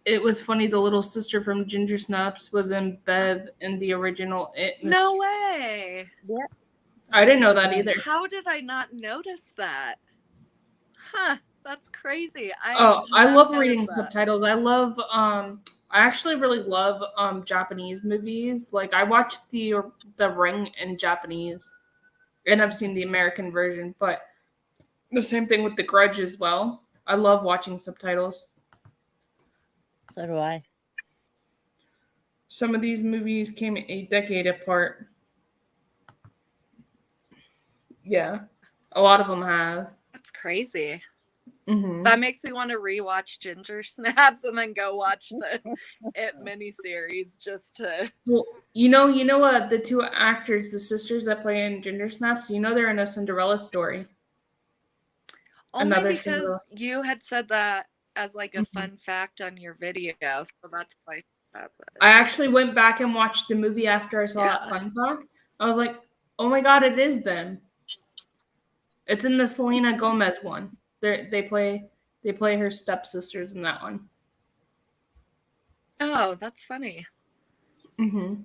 It was funny. The little sister from Ginger Snaps was in Bev in the original. No way. Yeah. I didn't know that either. How did I not notice that? Huh. That's crazy. I love reading subtitles. I love I actually really love Japanese movies. Like I watched the Ring in Japanese, and I've seen the American version, but the same thing with The Grudge as well. I love watching subtitles. So do I. Some of these movies came a decade apart. Yeah, a lot of them have. That's crazy. Mm-hmm. That makes me want to rewatch Ginger Snaps and then go watch the It miniseries just to. Well, you know, the two actors, the sisters that play in Ginger Snaps. You know, they're in a Cinderella story. Only Another because Cinderella. you had said that as like a fun fact on your video, so that's why. I actually went back and watched the movie after I saw that fun fact. I was like, oh my god, it is them. It's in the Selena Gomez one. They play her stepsisters in that one. Oh, that's funny. Mm-hmm.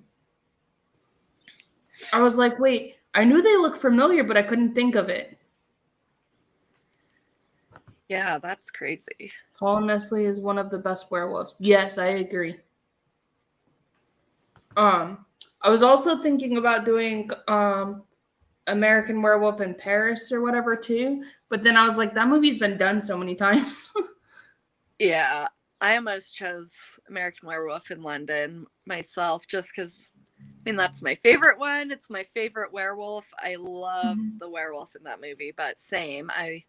I was like, wait, I knew they looked familiar, but I couldn't think of it. Yeah, that's crazy. Paul Nestle is one of the best werewolves. Yes, I agree. I was also thinking about doing American Werewolf in Paris or whatever too. But then I was like, that movie's been done so many times. Yeah, I almost chose American Werewolf in London myself just because, I mean, that's my favorite one. It's my favorite werewolf. I love the werewolf in that movie, but same. I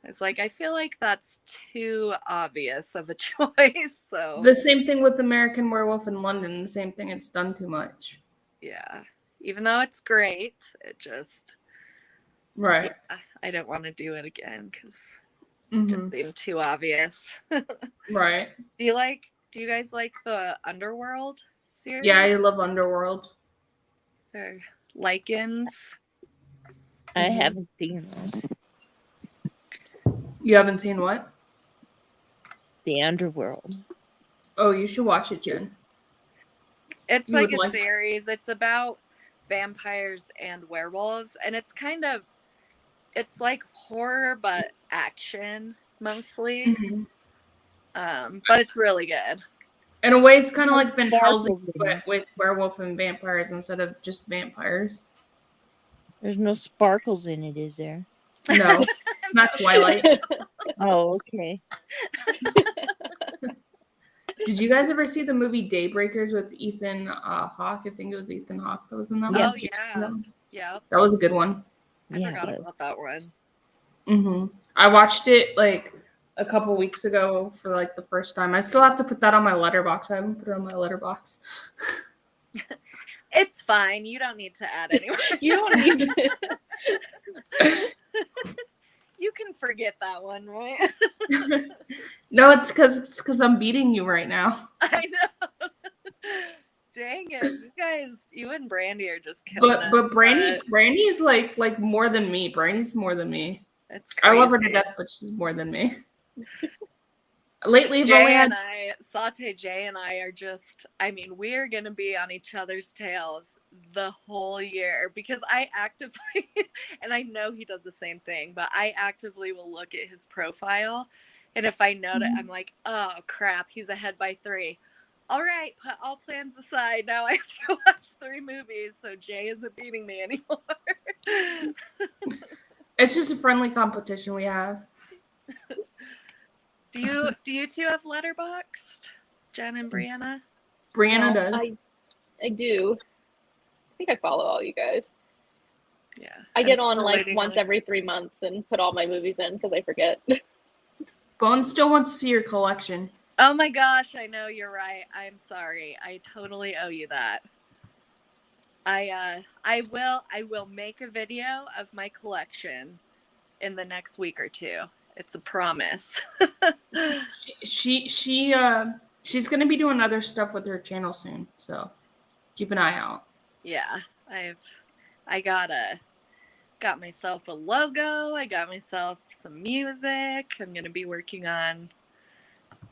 was like, I feel like that's too obvious of a choice. So The same thing with American Werewolf in London. The same thing. It's done too much. yeah, even though it's great, it just, Right. yeah, I don't want to do it again because Mhm. just seemed too obvious. Right. Do you guys like the Underworld series? Yeah, I love Underworld. Or Lycans? I haven't seen those. You haven't seen what? The Underworld. Oh, you should watch it, Jen. It's You like would a like- series. It's about vampires and werewolves, and it's it's like horror but action mostly. But it's really good. In a way, it's kind of like Van Helsing, Sparkles in but it. with werewolf and vampires instead of just vampires. There's no sparkles in it, is there? No, it's not Twilight. Oh, okay. Did you guys ever see the movie Daybreakers with Ethan Hawke? I think it was Ethan Hawke that was in that Yeah. Oh one. yeah, yeah. That was a good one. I Yeah, forgot but about that one. I watched it like a couple weeks ago for like the first time. I still have to put that on my letterbox. I haven't put it on my letterbox. It's fine. You don't need to add anyone. You don't need to. You can forget that one, right? No, it's because I'm beating you right now. I know. Dang it, you and Brandy are just killing us. But Brandy's like more than me. Brandy's more than me. It's I crazy. love her to death, but she's more than me. Lately, I've Jay only had and I, Saute Jay and I are just, I mean, we're going to be on each other's tails the whole year because I actively, and I know he does the same thing, but I actively will look at his profile. And if I notice, I'm like, oh crap, he's ahead by 3. All right, put all plans aside. Now I have to watch 3 movies, so Jay isn't beating me anymore. It's just a friendly competition we have. Do you two have Letterboxd, Jen and Brianna? Brianna No, does. I do. I think I follow all you guys. Yeah. I I'm get on still like waiting once every 3 months and put all my movies in because I forget. Bones still wants to see your collection. Oh my gosh, I know, you're right. I'm sorry. I totally owe you that. I will make a video of my collection in the next week or 2. It's a promise. She's gonna be doing other stuff with her channel soon, so keep an eye out. Yeah, I got myself a logo. I got myself some music. I'm gonna be working on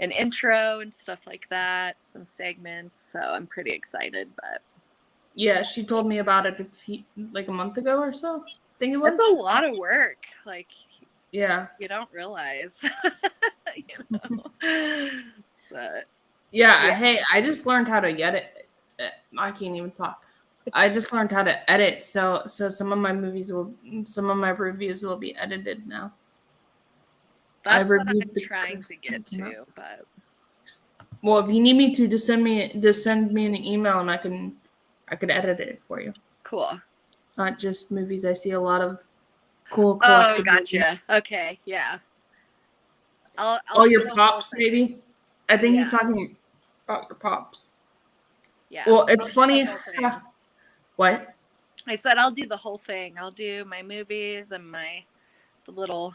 an intro and stuff like that, some segments. So I'm pretty excited. But Yeah, she told me about it like a month ago or so. I think it was. it's a lot of work. Like, Yeah. you don't realize. You know? But Yeah. Yeah. Hey, I just learned how to edit. I can't even talk. I just learned how to edit, so some of my reviews will be edited now. that's what I'm reviewed the trying first to get one. to. But Well, if you need me to, just send me an email and I could edit it for you. cool. Not just movies. I see a lot of cool. Oh, collected gotcha. Okay, yeah. I'll All do your the whole pops, thing. maybe. I think he's Yeah. talking about your pops. Yeah. Well, it's I'll do funny. the whole thing. What? I said I'll do the whole thing. I'll do my movies and the little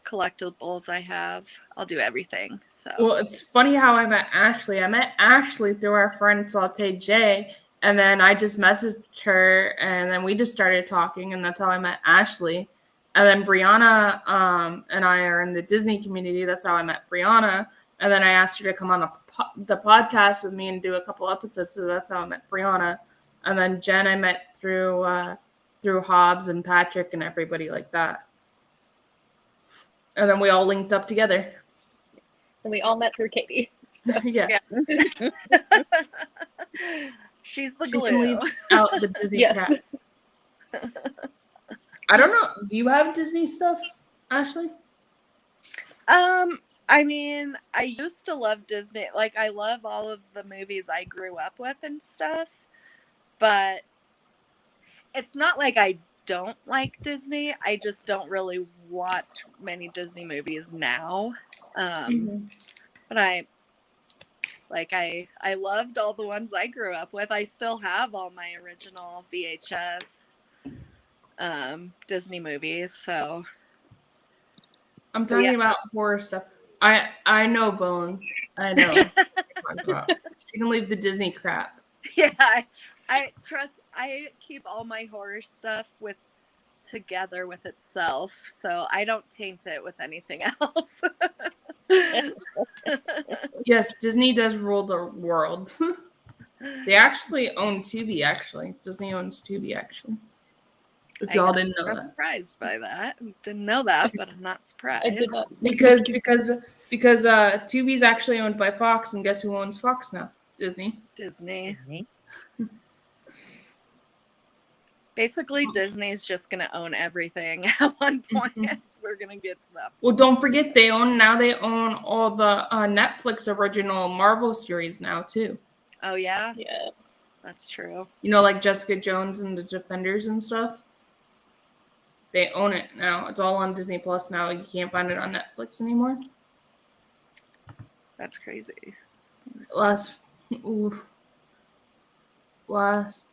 collectibles I have. I'll do everything. So Well, it's funny how I met Ashley. I met Ashley through our friend Saute Jay, and then I just messaged her, and then we just started talking, and that's how I met Ashley. And then Brianna and I are in the Disney community. That's how I met Brianna. And then I asked her to come on the podcast with me and do a couple episodes. So that's how I met Brianna. And then Jen I met through Hobbs and Patrick and everybody like that. And then we all linked up together. And we all met through Katie. Yeah. she's the She can glue. leave out the Disney Yes. cat. I don't know. Do you have Disney stuff, Ashley? I mean, I used to love Disney. Like, I love all of the movies I grew up with and stuff. But it's not like I don't like Disney. I just don't really watch many Disney movies now. But I loved all the ones I grew up with. I still have all my original VHS Disney movies. So I'm talking about horror stuff. I know Bones. I know. She can leave the Disney crap. Yeah, I keep all my horror stuff together with itself, so I don't taint it with anything else. Yes, Disney does rule the world. They actually own Tubi, actually. Disney owns Tubi, actually. If y'all didn't know that. Surprised by that. Didn't know that, but I'm not surprised. I did not. Because Tubi's actually owned by Fox, and guess who owns Fox now? Disney. Disney. Basically, Disney's just gonna own everything at one point. We're gonna get to that. Well, don't forget they own all the Netflix original Marvel series now too. Oh yeah? Yeah. That's true. You know, like Jessica Jones and the Defenders and stuff. They own it now. It's all on Disney Plus now. You can't find it on Netflix anymore. That's crazy. Last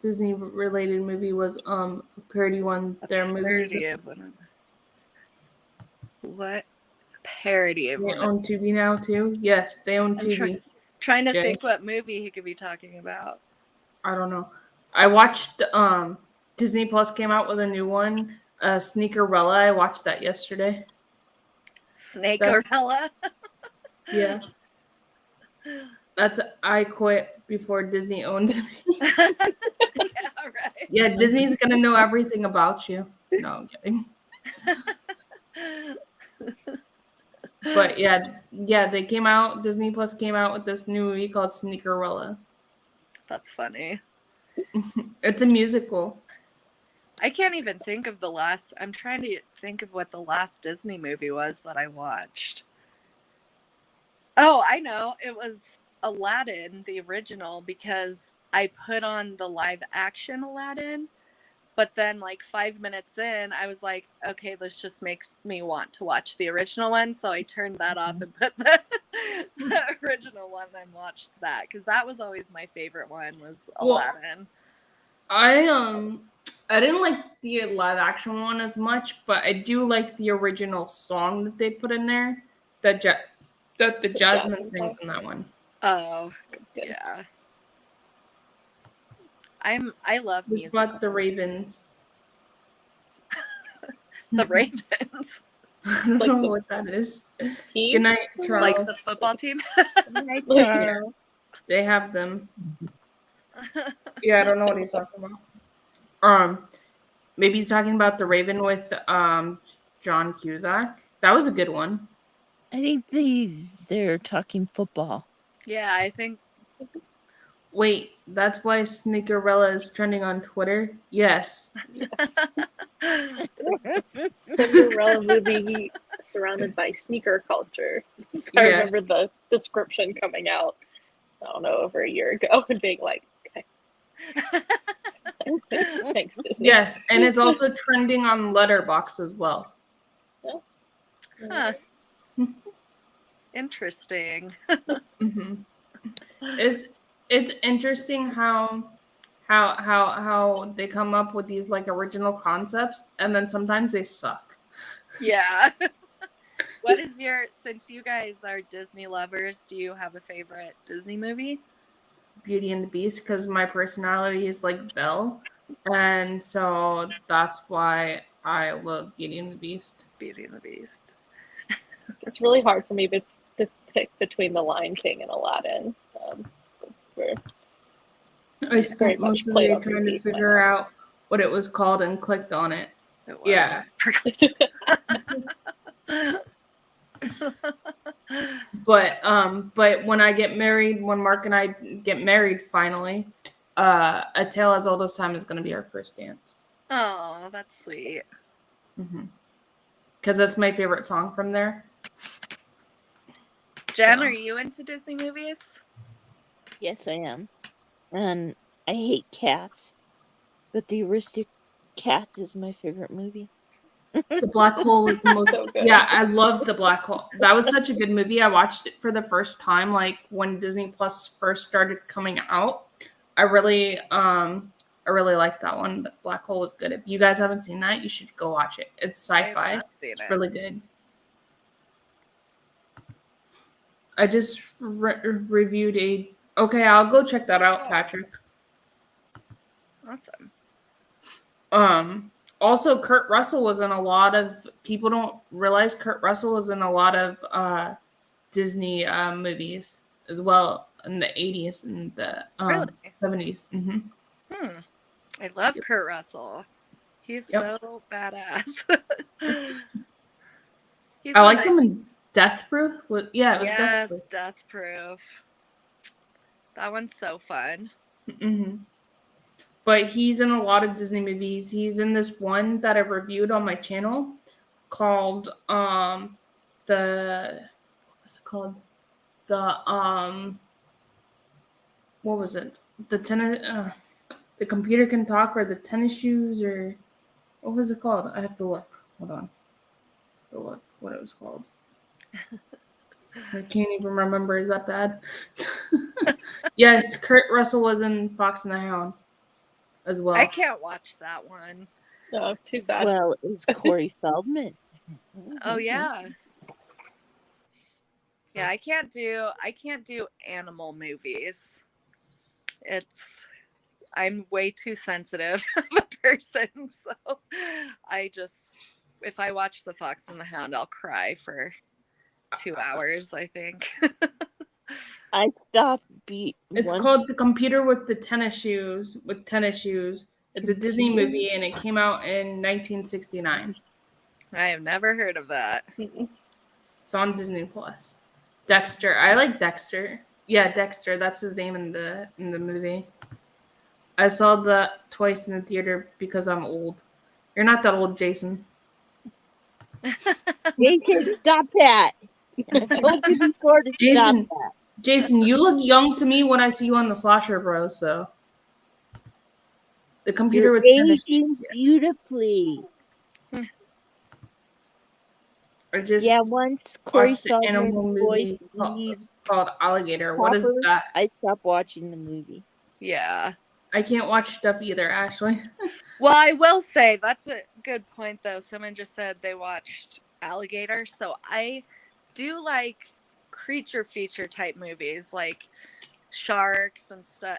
Disney related movie was a parody one. Their movie. What parody of They one? own Tubi now too. Yes, they own Tubi. Trying to think what movie he could be talking about. I don't know. I watched Disney Plus came out with a new one, Sneakerella. I watched that yesterday. Snakerella? Yeah. That's I quit before Disney owns me. Yeah, right. Yeah, Disney's gonna know everything about you. No, I'm kidding. But they came out. Disney Plus came out with this new movie called Sneakerella. That's funny. It's a musical. I can't even think of I'm trying to think of what the last Disney movie was that I watched. Oh, I know. It was Aladdin, the original, because I put on the live action Aladdin, but then like 5 minutes in, I was like, okay, this just makes me want to watch the original one. So I turned that off and put the original one and watched that, because that was always my favorite one, was Aladdin. I didn't like the live action one as much, but I do like the original song that they put in there. That the Jasmine sings in that one. Oh, yeah. I love music. It's about the Ravens. The Ravens. I don't know what that is. Good night, Charles. Like the football team? Good night, Charles. They have them. Yeah, I don't know what he's talking about. Maybe he's talking about the Raven with John Cusack. That was a good one. I think they're talking football. Yeah, I think. Wait, that's why Sneakerella is trending on Twitter? Yes. Cinderella movie surrounded by sneaker culture. So I remember the description coming out, I don't know, over a year ago and being like, okay. Thanks, Disney. Yes, and it's also trending on Letterboxd as well. Huh. Interesting. Mm-hmm. It's interesting how they come up with these like original concepts, and then sometimes they suck. Yeah. What is since you guys are Disney lovers, do you have a favorite Disney movie? Beauty and the Beast, because my personality is like Belle, and so that's why I love Beauty and the Beast. Beauty and the Beast. It's really hard for me to pick between The Lion King and Aladdin. I spent most of the day trying to figure out what it was called and clicked on it. It was. Yeah. But when I get married, when Mark and I get married finally, A Tale as Old as Time is going to be our first dance. Oh, that's sweet. Because that's my favorite song from there. Jen, So. are you into Disney movies? Yes, I am. And I hate cats, but the Aristocats is my favorite movie. The Black Hole was the most. So good. Yeah, I love The Black Hole. That was such a good movie. I watched it for the first time, like when Disney Plus first started coming out. I really liked that one. The Black Hole was good. If you guys haven't seen that, you should go watch it. It's I have sci-fi. not seen It's it. really good. I just reviewed a. Okay, I'll go check that out, Patrick. Awesome. Also, Kurt Russell was in a lot of. People don't realize Kurt Russell was in a lot of Disney movies as well in the 80s and the Really? 70s. I love Kurt Russell. He's so badass. I liked him in Death Proof. Yeah, it was yes, Death Proof. Death Proof. That one's so fun. But he's in a lot of Disney movies. He's in this one that I reviewed on my channel called what's it called? What was it? The computer can talk, or the tennis shoes, or what was it called? I have to look. Hold on. To look what it was called. I can't even remember. Is that bad? Yes, Kurt Russell was in Fox and the Hound as well. I can't watch that one. No, too sad. Well, it's Corey Feldman. Oh yeah. Yeah, I can't do animal movies. I'm way too sensitive of a person, so if I watch The Fox and the Hound, I'll cry for 2 hours, I think. I stopped It's called The Computer with the Tennis Shoes. It's a Disney movie, and it came out in 1969. I have never heard of that. It's on Disney Plus. Dexter. I like Dexter. Yeah, Dexter. That's his name in the movie. I saw that twice in the theater because I'm old. You're not that old, Jason. Jason, stop that. I told you before to Jason, stop that. Jason, you look young to me when I see you on the Slasher Bros, so. The Computer You're with Tennis aging Shoes. beautifully. I just once Corey watched an animal Feldman's voice movie leaves called Alligator. What is Hopper, that? I stopped watching the movie. Yeah. I can't watch stuff either, Ashley. Well, I will say that's a good point, though. Someone just said they watched Alligator. So I do like creature feature type movies, like sharks and stuff,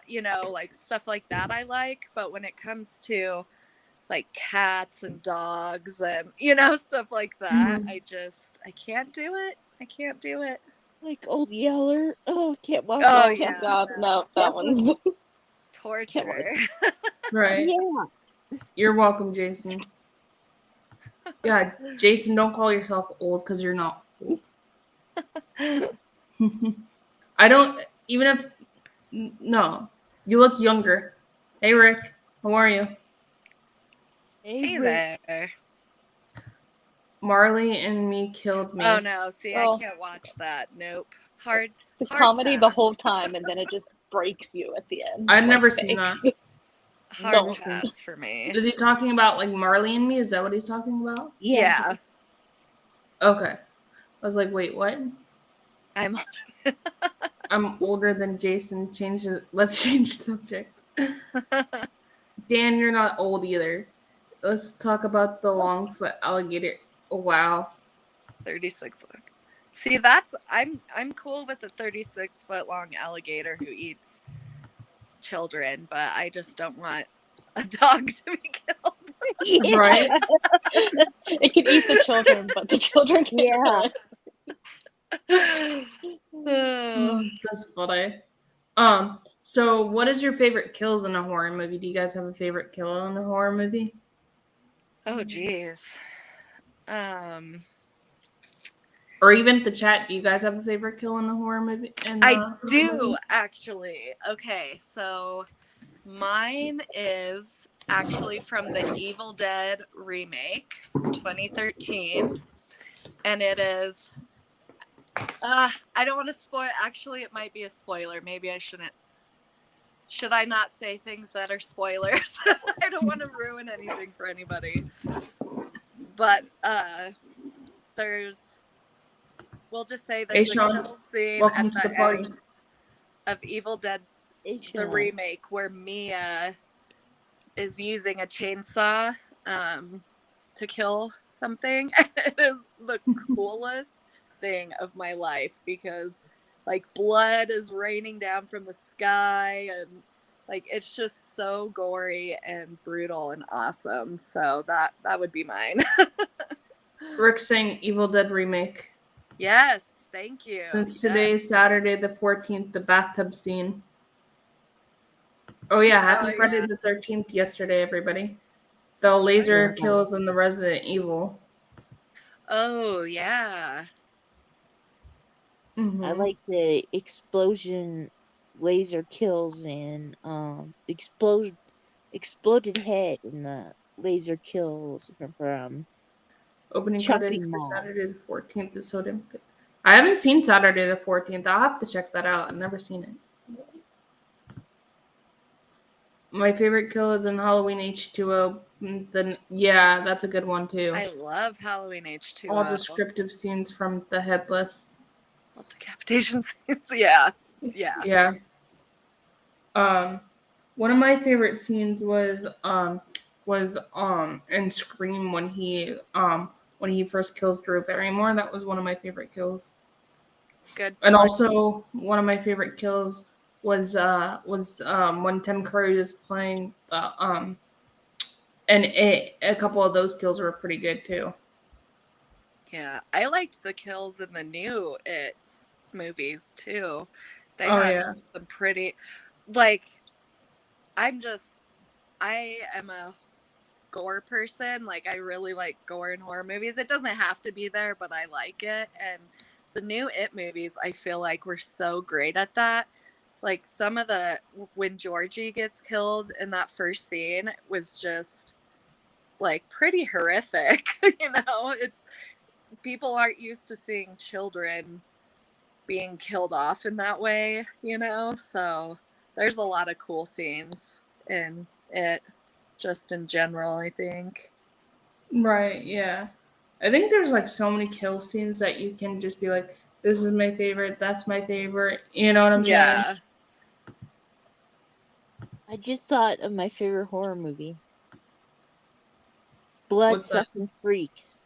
like stuff like that I like. But when it comes to like cats and dogs and, stuff like that, I can't do it. I can't do it. Like Old Yeller. Oh, can't watch Oh, that. yeah. God, no, that one's Torture. Right. Yeah. You're welcome, Jason. Yeah, Jason, don't call yourself old because you're not old. I don't, even if, no, you look younger. Hey, Rick, how are you? Hey there. Marley and Me killed me. Oh, no. See, Oh. I can't watch that. Nope. Hard comedy the pass. whole time, and then it just breaks you at the end. I've never seen thanks. that. Hard Don't. pass for me. Is he talking about like Marley and Me? Is that what he's talking about? Yeah. Okay. I was like, wait, what? I'm older than Jason. Let's change the subject. Dan, you're not old either. Let's talk about the Longfoot alligator. Oh, wow. 36. See, I'm cool with the 36-foot long alligator who eats children, but I just don't want a dog to be killed. Yeah. Right? It can eat the children, but the children can't. That's funny. So what is your favorite kills in a horror movie? Do you guys have a favorite kill in a horror movie? Oh, geez. Or even the chat, do you guys have a favorite kill in a horror movie? I do, actually. Okay, so mine is actually from the Evil Dead remake from 2013. And it is, I don't want to spoil. Actually, it might be a spoiler. Maybe I shouldn't. Should I not say things that are spoilers? I don't want to ruin anything for anybody. But we'll just say Hey, there's a Sean. kill scene Welcome at to the the party. end of Evil Dead, the Sean. remake, where Mia is using a chainsaw to kill something. It is the coolest thing of my life because like blood is raining down from the sky and like it's just so gory and brutal and awesome. So that would be mine. Rick's saying Evil Dead remake. Yes, thank you. Since Yes. today is Saturday the 14th, the bathtub scene. Oh yeah, happy Friday yeah. the 13th yesterday, everybody. The laser kills in the Resident Evil. Oh yeah. Mm-hmm. I like the explosion laser kills and exploded head and the laser kills from Opening Chopping credits for Mall. Saturday the 14th is so damn good. I haven't seen Saturday the 14th. I'll have to check that out. I've never seen it. My favorite kill is in Halloween H2O. Then yeah, that's a good one too. I love Halloween H2O. All descriptive scenes from the Headless. All decapitation scenes. Yeah. Yeah. Yeah. One of my favorite scenes was in Scream when he first kills Drew Barrymore. That was one of my favorite kills. Good. And also one of my favorite kills was when Tim Curry was playing the and a couple of those kills were pretty good too. Yeah, I liked the kills in the new It movies too. They Oh, had yeah. some pretty, like, I am a gore person. Like, I really like gore in horror movies. It doesn't have to be there, but I like it. And the new It movies, I feel like were so great at that. Like, some of when Georgie gets killed in that first scene was just, like, pretty horrific. People aren't used to seeing children being killed off in that way, so there's a lot of cool scenes in it just in general, I think. Right, yeah. I think there's like so many kill scenes that you can just be like, this is my favorite, that's my favorite. You know what I'm saying? Yeah. I just thought of my favorite horror movie. Blood What's that? Sucking Freaks.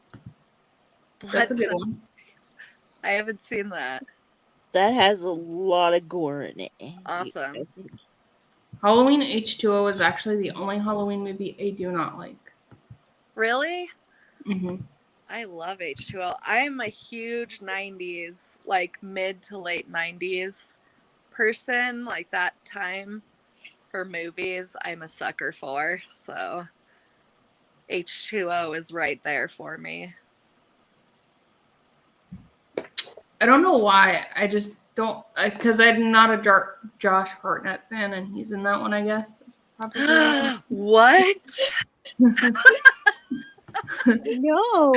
That's a good one. I haven't seen that. That has a lot of gore in it. Awesome. Halloween H2O is actually the only Halloween movie I do not like. Really? Mm-hmm. I love H2O. I'm a huge 90s, like mid to late 90s person. Like that time for movies, I'm a sucker for. So H2O is right there for me. I don't know why. I just don't, because I'm not a Josh Hartnett fan, and he's in that one, I guess. That's probably why. What? No.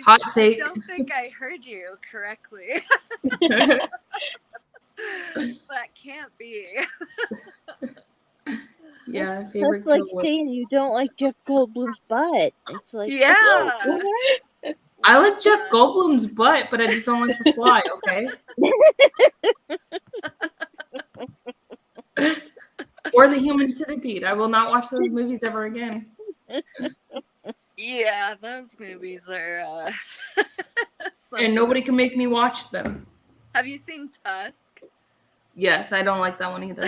Hot take. I don't think I heard you correctly. That can't be. Yeah, favorite That's like kill was. saying you don't like Jeff Goldblum's butt. It's like, Yeah. what? I like Jeff Goldblum's butt, but I just don't like the fly, okay? Or the Human Centipede. I will not watch those movies ever again. Yeah, those movies are And nobody can make me watch them. Have you seen Tusk? Yes, I don't like that one either.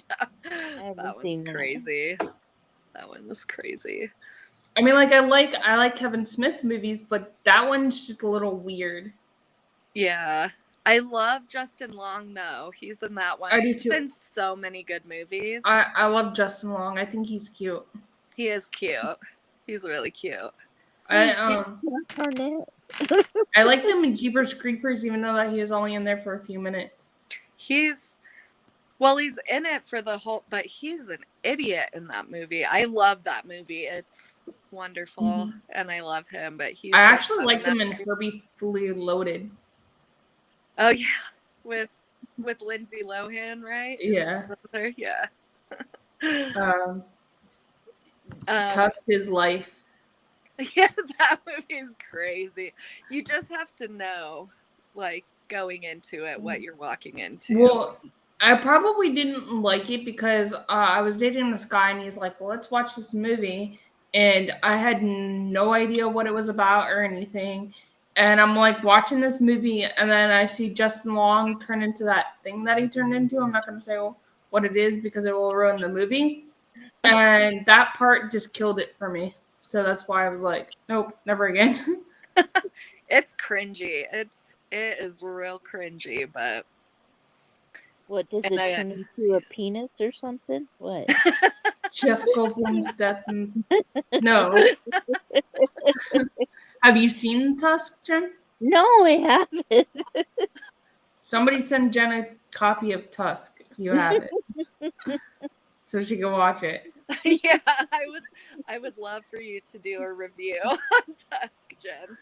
That one's crazy. That one was crazy. I mean, like I like Kevin Smith movies, but that one's just a little weird. Yeah. I love Justin Long though. He's in that one. I do He's too. in so many good movies. I love Justin Long. I think he's cute. He is cute. He's really cute. I liked him in Jeepers Creepers, even though that he was only in there for a few minutes. Well, he's in it for the whole, but he's an idiot in that movie. I love that movie. It's wonderful, and I love him. But he's I so actually fun in liked that him in movie. Herbie Fully Loaded. Oh yeah, with Lindsay Lohan, right? Is Yeah. his brother? Yeah. Tusk His Life. Yeah, that movie is crazy. You just have to know, like, going into it, what you're walking into. Well, I probably didn't like it because I was dating this guy and he's like, well, let's watch this movie. And I had no idea what it was about or anything. And I'm like watching this movie and then I see Justin Long turn into that thing that he turned into. I'm not going to say what it is because it will ruin the movie. And that part just killed it for me. So that's why I was like, nope, never again. It's cringy. It is real cringy, but What, does it turn into a penis or something? What? Jeff Goldblum's death. No. Have you seen Tusk, Jen? No, I haven't. Somebody send Jen a copy of Tusk if you have it, so she can watch it. Yeah, I would love for you to do a review on Tusk, Jen.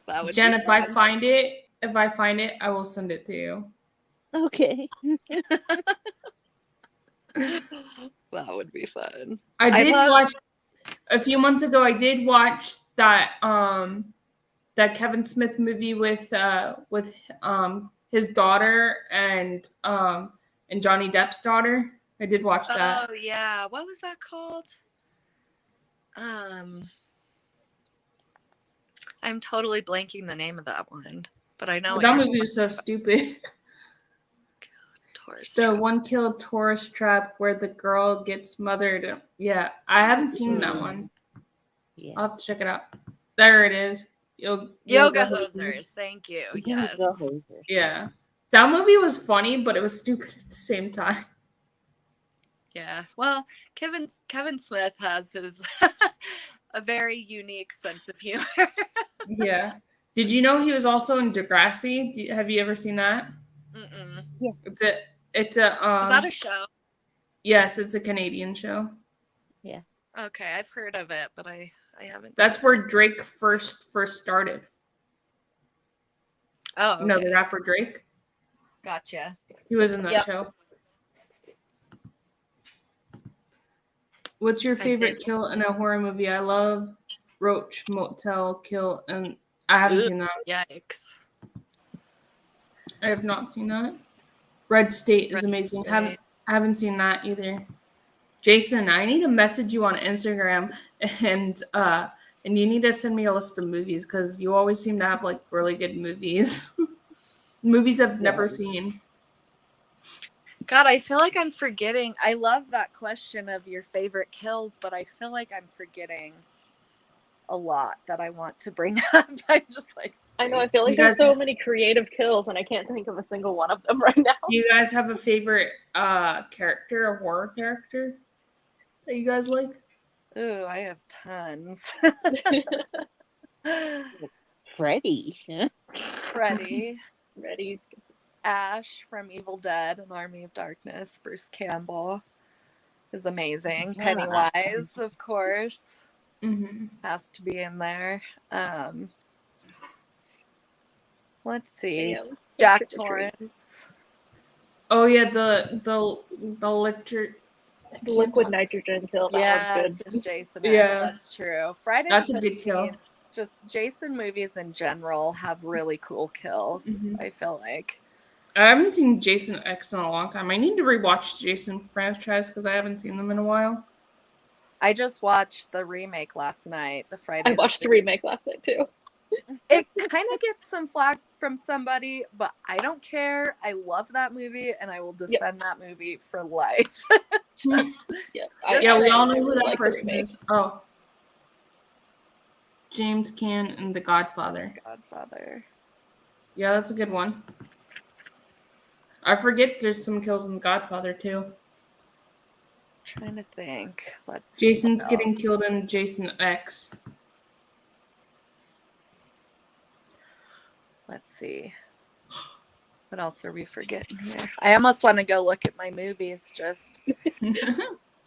That would Jen, be if fun. I find it, I will send it to you. Okay. That would be fun. I did watch a few months ago. I did watch that that Kevin Smith movie with his daughter and Johnny Depp's daughter. I did watch that. Oh yeah, what was that called? I'm totally blanking the name of that one, but I know That movie was so stupid. The One Kill Tourist Trap where the girl gets mothered. Yeah, I haven't seen that one. Yeah. I'll have to check it out. There it is. Yoga Hosers. Thank you. Yes. Yeah. That movie was funny, but it was stupid at the same time. Yeah. Well, Kevin Smith has his a very unique sense of humor. Yeah. Did you know he was also in Degrassi? Have you ever seen that? Mm-mm. Yeah. It's a Is that a show? Yes, it's a Canadian show. Yeah. Okay, I've heard of it, but I haven't. That's where Drake first started. Oh, okay. You know the rapper Drake? Gotcha. He was in that show. What's your favorite kill in a horror movie? I love Roach Motel Kill, and I haven't seen that. Yikes. I have not seen that. Red State is Red amazing. State. I haven't seen that either. Jason, I need to message you on Instagram and you need to send me a list of movies because you always seem to have like really good movies. Movies I've never seen. God, I feel like I'm forgetting. I love that question of your favorite kills, but I feel like I'm forgetting a lot that I want to bring up. I'm just like, I know, I feel like there's so many creative kills and I can't think of a single one of them right now. Do you guys have a favorite character, a horror character that you guys like? Ooh, I have tons. Freddy. Freddy's Ash from Evil Dead and Army of Darkness. Bruce Campbell is amazing. Yeah. Pennywise, of course, has to be in there. Let's see. Damn. Jack Torrance. Oh yeah, the liquid nitrogen kill. That one's good. Jason X, that's true. Friday that's the 13th, a good kill. Just Jason movies in general have really cool kills. I feel like. I haven't seen Jason X in a long time. I need to rewatch Jason franchise because I haven't seen them in a while. I just watched the remake last night. I watched the remake last night too. It kind of gets some flack from somebody, but I don't care. I love that movie, and I will defend that movie for life. We all know who that person is. Oh. James Caan and The Godfather. Yeah, that's a good one. I forget there's some kills in The Godfather, too. Trying to think. Let's Jason's getting killed in Jason X. Let's see. What else are we forgetting here? I almost want to go look at my movies. Just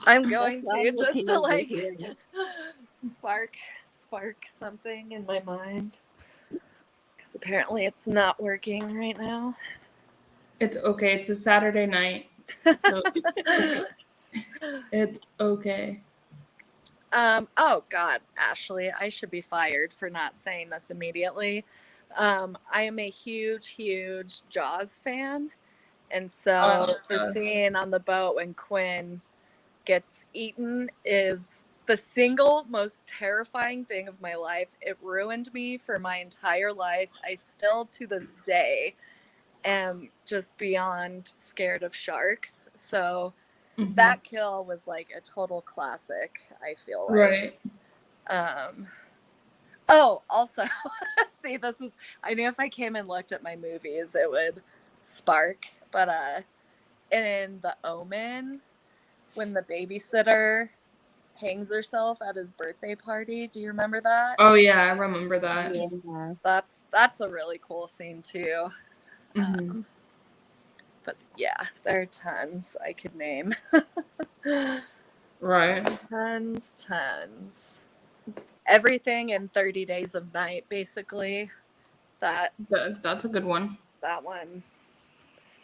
I'm going That's what to I'm just looking to over like here. spark something in my mind. Because apparently it's not working right now. It's okay. It's a Saturday night. So it's okay. Oh God, Ashley, I should be fired for not saying this immediately. I am a huge Jaws fan. And I so love the Jaws. scene on the boat when Quinn gets eaten is the single most terrifying thing of my life. It ruined me for my entire life. I still to this day am just beyond scared of sharks. So Mhm. that kill was like a total classic, I feel like. Right. Oh, also, see, this is, I knew if I came and looked at my movies, it would spark. But in The Omen, when the babysitter hangs herself at his birthday party, do you remember that? Oh yeah, I remember that. Yeah. That's a really cool scene too. Mhm. But yeah, there are tons I could name. Right. Tons. Everything in 30 Days of Night, basically. That's a good one. That one.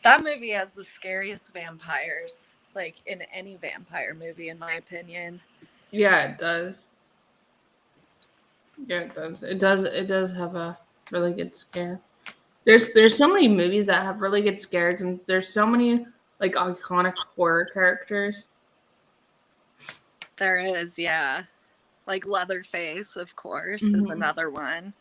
That movie has the scariest vampires, like in any vampire movie, in my opinion. Yeah, it does. Yeah, it does. It does have a really good scare. There's so many movies that have really good scares, and there's so many like iconic horror characters. There is, yeah. Like Leatherface, of course, is Mhm. another one.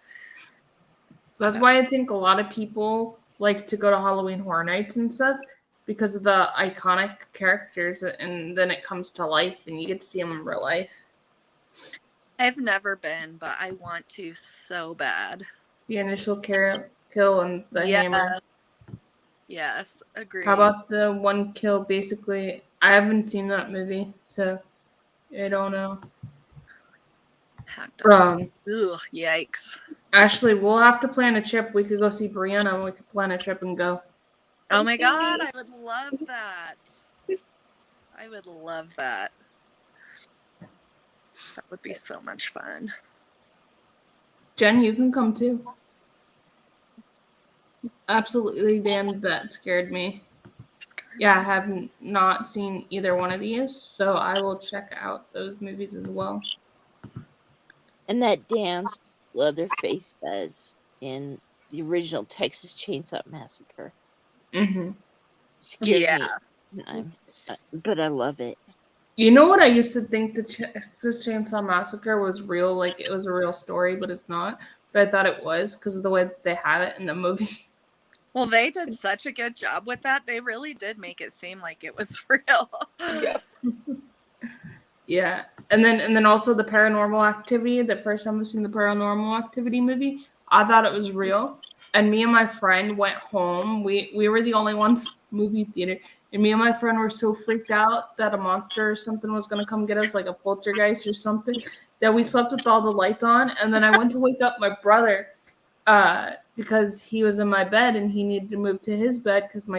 That's why I think a lot of people like to go to Halloween Horror Nights and stuff because of the iconic characters, and then it comes to life, and you get to see them in real life. I've never been, but I want to so bad. The initial kill and the hammer. Yes, agreed. How about the one kill? Basically, I haven't seen that movie, so I don't know. Ugh, yikes. Ashley, we'll have to plan a trip. We could go see Brianna, and we could plan a trip and go. Oh my God, I would love that. I would love that. That would be so much fun. Jen, you can come too. Absolutely, Dan, that scared me. Yeah, I have not seen either one of these, so I will check out those movies as well. And that dance Leatherface does in the original Texas Chainsaw Massacre Mm-hmm. scares me. But I love it. You know what? I used to think the Texas Chainsaw Massacre was real, like it was a real story, but it's not. But I thought it was because of the way that they have it in the movie. Well, they did such a good job with that. They really did make it seem like it was real. Yeah. Yeah, and then also the Paranormal Activity. The first time I've seen the Paranormal Activity movie, I thought it was real. And me and my friend went home. We were the only ones movie theater, and me and my friend were so freaked out that a monster or something was gonna come get us, like a poltergeist or something, that we slept with all the lights on. And then I went to wake up my brother, because he was in my bed and he needed to move to his bed because the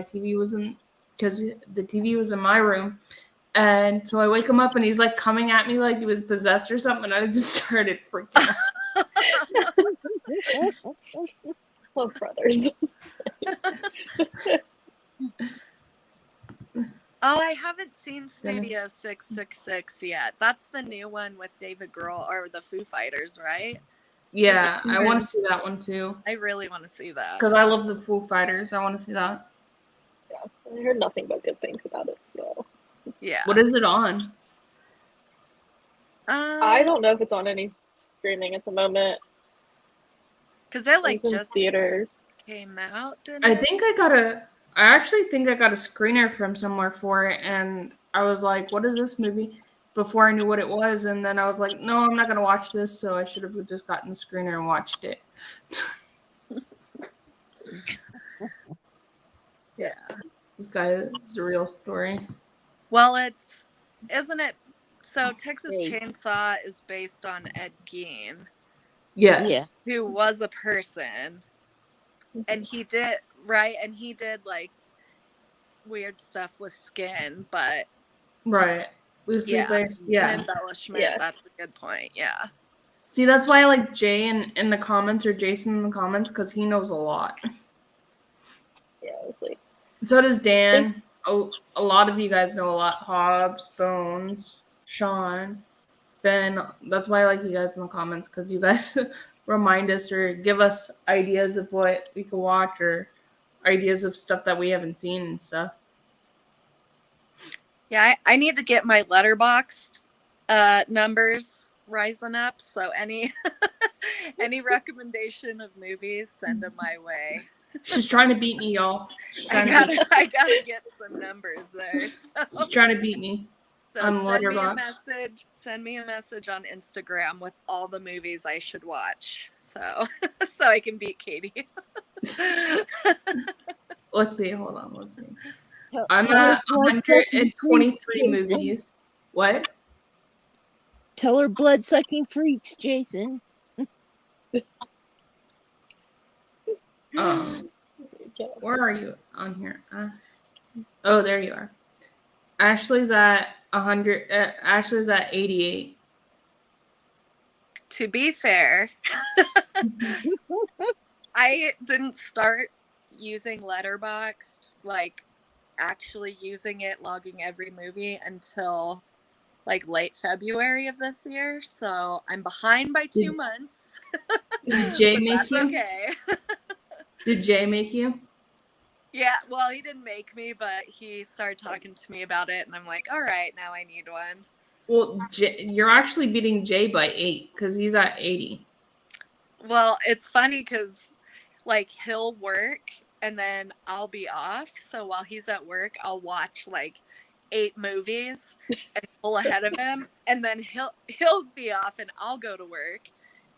TV was in my room. And so I wake him up and he's like coming at me like he was possessed or something. And I just started freaking out. Love brothers. Oh, I haven't seen Studio 666 yet. That's the new one with David Grohl or the Foo Fighters, right? Yeah, I want to see that one too. I really want to see that. Because I love the Foo Fighters. I want to see that. Yeah, I heard nothing but good things about it, so. Yeah. What is it on? I don't know if it's on any streaming at the moment. Because it like It's in just theaters. came out, didn't I it? actually think I got a screener from somewhere for it, and I was like, what is this movie? Before I knew what it was, and then I was like, no, I'm not going to watch this, so I should have just gotten the screener and watched it. Yeah. This guy is a real story. Well, isn't it? So Texas Hey. Chainsaw is based on Ed Gein, Yes. Yeah. who was a person, and he did right, and he did like weird stuff with skin, but Right. Loosely yeah, based. an Yeah. embellishment. Yeah. That's a good point. Yeah. See, that's why I like Jay in the comments or Jason in the comments because he knows a lot. Yeah, it was like So does Dan. A lot of you guys know a lot. Hobbs, Bones, Sean, Ben. That's why I like you guys in the comments because you guys remind us or give us ideas of what we could watch or ideas of stuff that we haven't seen and stuff. Yeah, I need to get my letterboxed numbers rising up. So any any recommendation of movies, send them my way. She's trying to beat me, y'all. She's I trying to gotta get some numbers there. She's trying to beat me. So On send me a Letterboxd. message. Send me a message on Instagram with all the movies I should watch. So so I can beat Katie. Let's see. Hold on. Let's see. Tell- I'm tell her at blood-sucking 123 freaks, movies. What? Tell her blood-sucking freaks, Jason. Where are you on here? Oh, there you are. Ashley's at 100. Ashley's at 88. To be fair, I didn't start using Letterboxd, like actually using it, logging every movie until like late February of this year. So I'm behind by 2 months. Did Jay But make that's you? okay. Did Jay make you? Yeah, well, he didn't make me, but he started talking to me about it, and I'm like, all right, now I need one. Well, you're actually beating Jay by 8 because he's at 80. Well, it's funny because, like, he'll work, and then I'll be off. So while he's at work, I'll watch, like, 8 movies and pull ahead of him, and then he'll be off, and I'll go to work,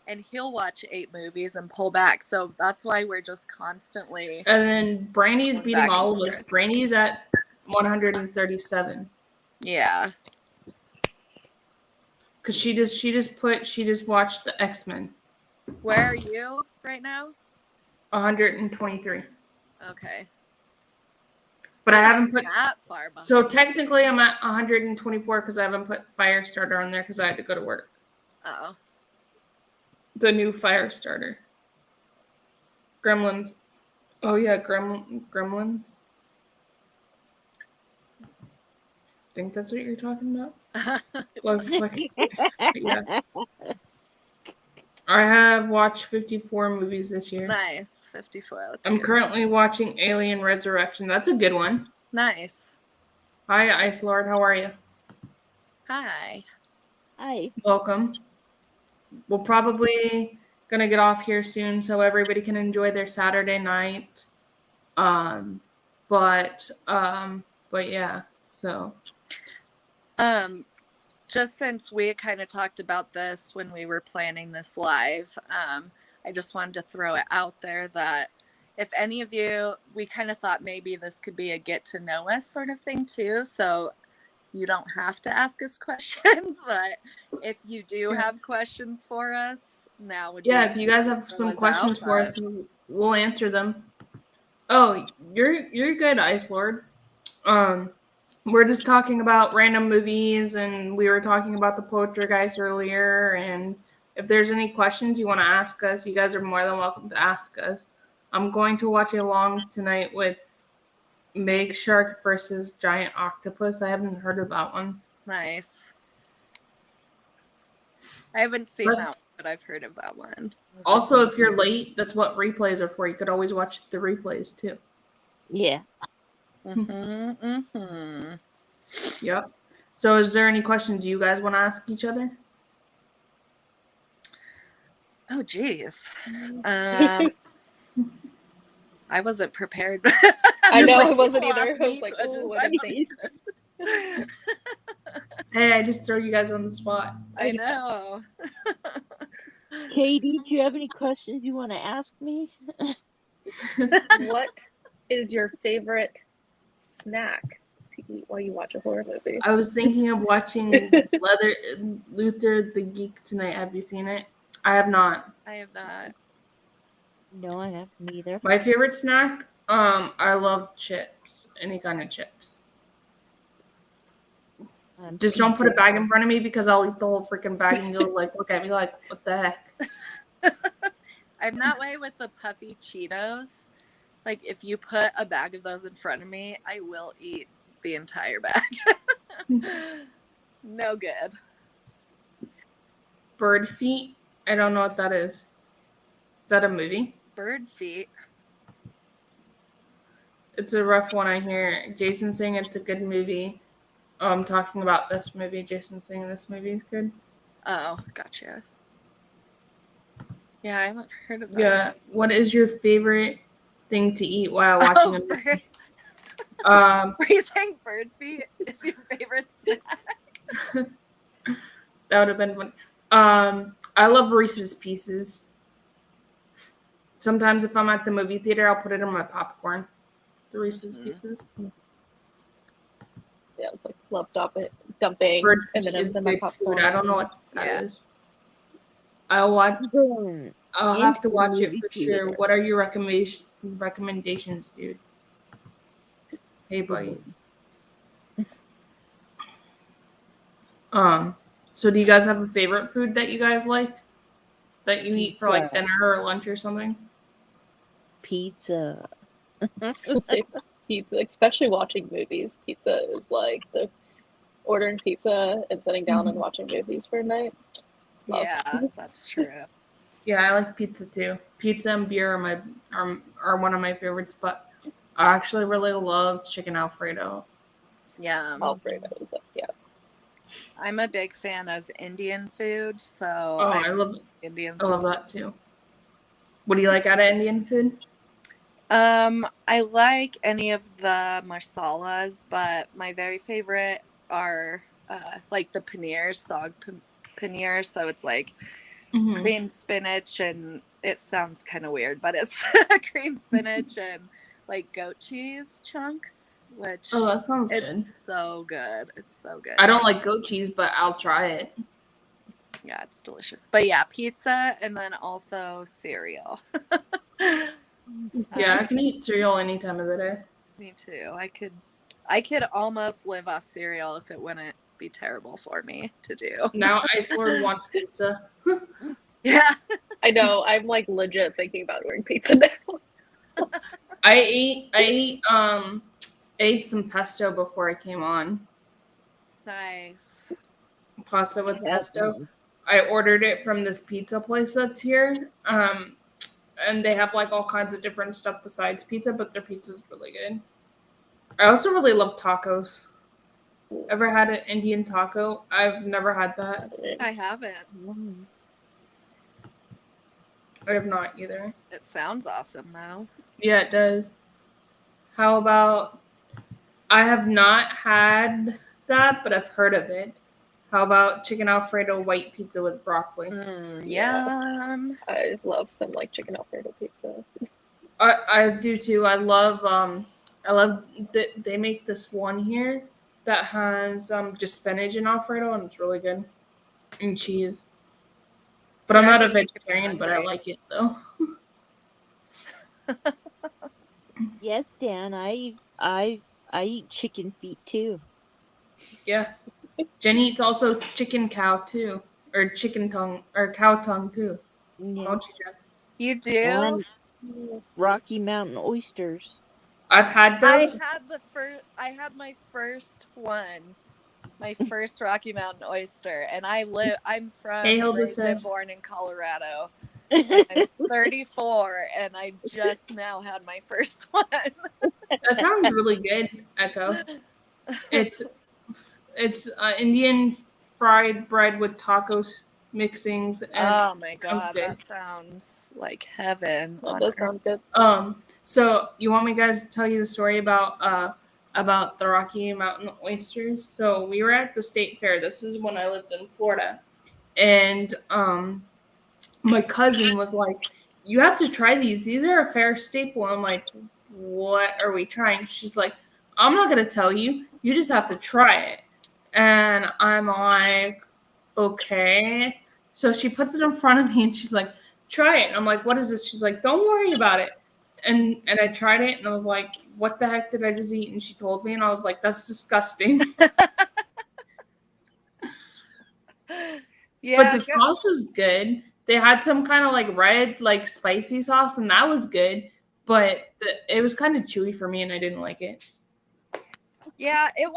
and he'll watch 8 movies and pull back. So that's why we're just constantly. And then Brandy's beating Back all and of us. forth. Brandy's at 137 Yeah. because she just watched the X-Men. Where are you right now? 123. Okay. But I haven't put. that far behind. So technically, I'm at 124 because I haven't put Firestarter on there because I had to go to work. Oh. The new Firestarter. Gremlins. Oh yeah, Gremlins. I think that's what you're talking about. Well, yeah. I have watched 54 movies this year. Nice. 54. That's I'm good. currently watching Alien Resurrection. That's a good one. Nice. Hi, Ice Lord. How are you? Hi. Hi. Welcome. We're probably gonna get off here soon so everybody can enjoy their Saturday night. But yeah. So. Just since we kind of talked about this when we were planning this live, I just wanted to throw it out there that if any of you, we kind of thought maybe this could be a get to know us sort of thing too. So you don't have to ask us questions, but if you do have questions for us, now would be If you guys have some questions for us, we'll answer them. Oh, you're good, Ice Lord. We're just talking about random movies, and we were talking about the Poltergeist earlier. And if there's any questions you want to ask us, you guys are more than welcome to ask us. I'm going to watch along tonight with Meg Shark versus Giant Octopus. I haven't heard of that one. Nice. I haven't seen that one, but I've heard of that one. Also, if you're late, that's what replays are for. You could always watch the replays too. Yeah. Yep. So is there any questions you guys want to ask each other? Oh, geez. I wasn't prepared. I know like, I wasn't people either. ask I was me like, questions, oh, what do you think? Hey, I just throw you guys on the spot. I know. Katie, do you have any questions you want to ask me? What is your favorite snack to eat while you watch a horror movie? I was thinking of watching Luther the Geek tonight. Have you seen it? I have not. I have not. No, I haven't either. My favorite snack, I love chips. Any kind of chips. Just don't put a Pizza. bag in front of me because I'll eat the whole freaking bag and you'll like look at me like, what the heck? I'm that way with the puffy Cheetos. Like if you put a bag of those in front of me, I will eat the entire bag. No good. Bird feet? I don't know what that is. Is that a movie? Bird feet. It's a rough one, I hear. Jason's saying it's a good movie. I'm talking about this movie. Jason's saying this movie is good. Oh, gotcha. Yeah, I haven't heard of that. Yeah. What is your favorite thing to eat while watching a movie? Were you saying bird feet is your favorite snack? That would have been fun. I love Reese's Pieces. Sometimes if I'm at the movie theater, I'll put it in my popcorn. The Reese's Pieces. Yeah, it's like love dumping Bird and feet then is in my good popcorn. food. I don't know what that is. Yeah. I'll have to watch it for sure. Theater. What are your recommendations, dude? Hey, buddy. So do you guys have a favorite food that you guys like? That you eat for like Pizza. dinner or lunch or something? Pizza. Say pizza, especially watching movies. Pizza is like the ordering pizza and sitting down and watching movies for a night. Love. Yeah, that's true. Yeah, I like pizza too. Pizza and beer are one of my favorites, but I actually really love chicken Alfredo. Yeah. Alfredo is yeah. I'm a big fan of Indian food, so I love Indian I love food. that too. What do you like out of Indian food? I like any of the masalas, but my very favorite are like the paneer, sog paneer. So it's like cream spinach, and it sounds kind of weird, but it's cream spinach and like goat cheese chunks, which Oh, that sounds it's good. so good. It's so good. I don't like goat cheese, but I'll try it. Yeah, it's delicious. But yeah, pizza and then also cereal. Yeah, I can eat cereal any time of the day. Me too. I could almost live off cereal if it wouldn't be terrible for me to do. Now Ice Lord wants pizza. Yeah. I know. I'm like legit thinking about ordering pizza now. I ate some pesto before I came on. Nice. Pasta with pesto. I ordered it from this pizza place that's here. And they have like all kinds of different stuff besides pizza, but their pizza's really good. I also really love tacos. Ever had an Indian taco? I've never had that. I haven't. I have not either. It sounds awesome though. Yeah, it does. How about, I have not had that, but I've heard of it. How about chicken Alfredo white pizza with broccoli? Yum. I love some like chicken Alfredo pizza. I do too. I love they make this one here that has just spinach and Alfredo, and it's really good, and cheese. But I'm You guys not a are making me vegetarian, but I hungry. like it though. Yes, Dan. I eat chicken feet too. Yeah, Jenny eats also chicken cow too, or chicken tongue, or cow tongue too. Yeah. Don't you, Jen? You do? And Rocky Mountain oysters. I've had those. I had my first one. My first Rocky Mountain oyster, and I'm from Hey, Hilda raised and says. born in Colorado. I'm 34, and I just now had my first one. That sounds really good, Echo. It's Indian fried bread with tacos mixings. And Oh my god, good. that sounds like heaven. That on does earth. sound good. So you want me guys to tell you the story about the Rocky Mountain oysters? So we were at the state fair. This is when I lived in Florida, and my cousin was like, "You have to try these. These are a fair staple." I'm like, "What are we trying?" She's like, "I'm not gonna tell you. You just have to try it." And I'm like, "Okay." So she puts it in front of me and she's like, "Try it." And I'm like, "What is this?" She's like, "Don't worry about it. And I tried it, and I was like, what the heck did I just eat? And she told me, and I was like, that's disgusting. Yeah, But the sauce was good. They had some kind of like red, like spicy sauce, and that was good. But it was kind of chewy for me, and I didn't like it. yeah, it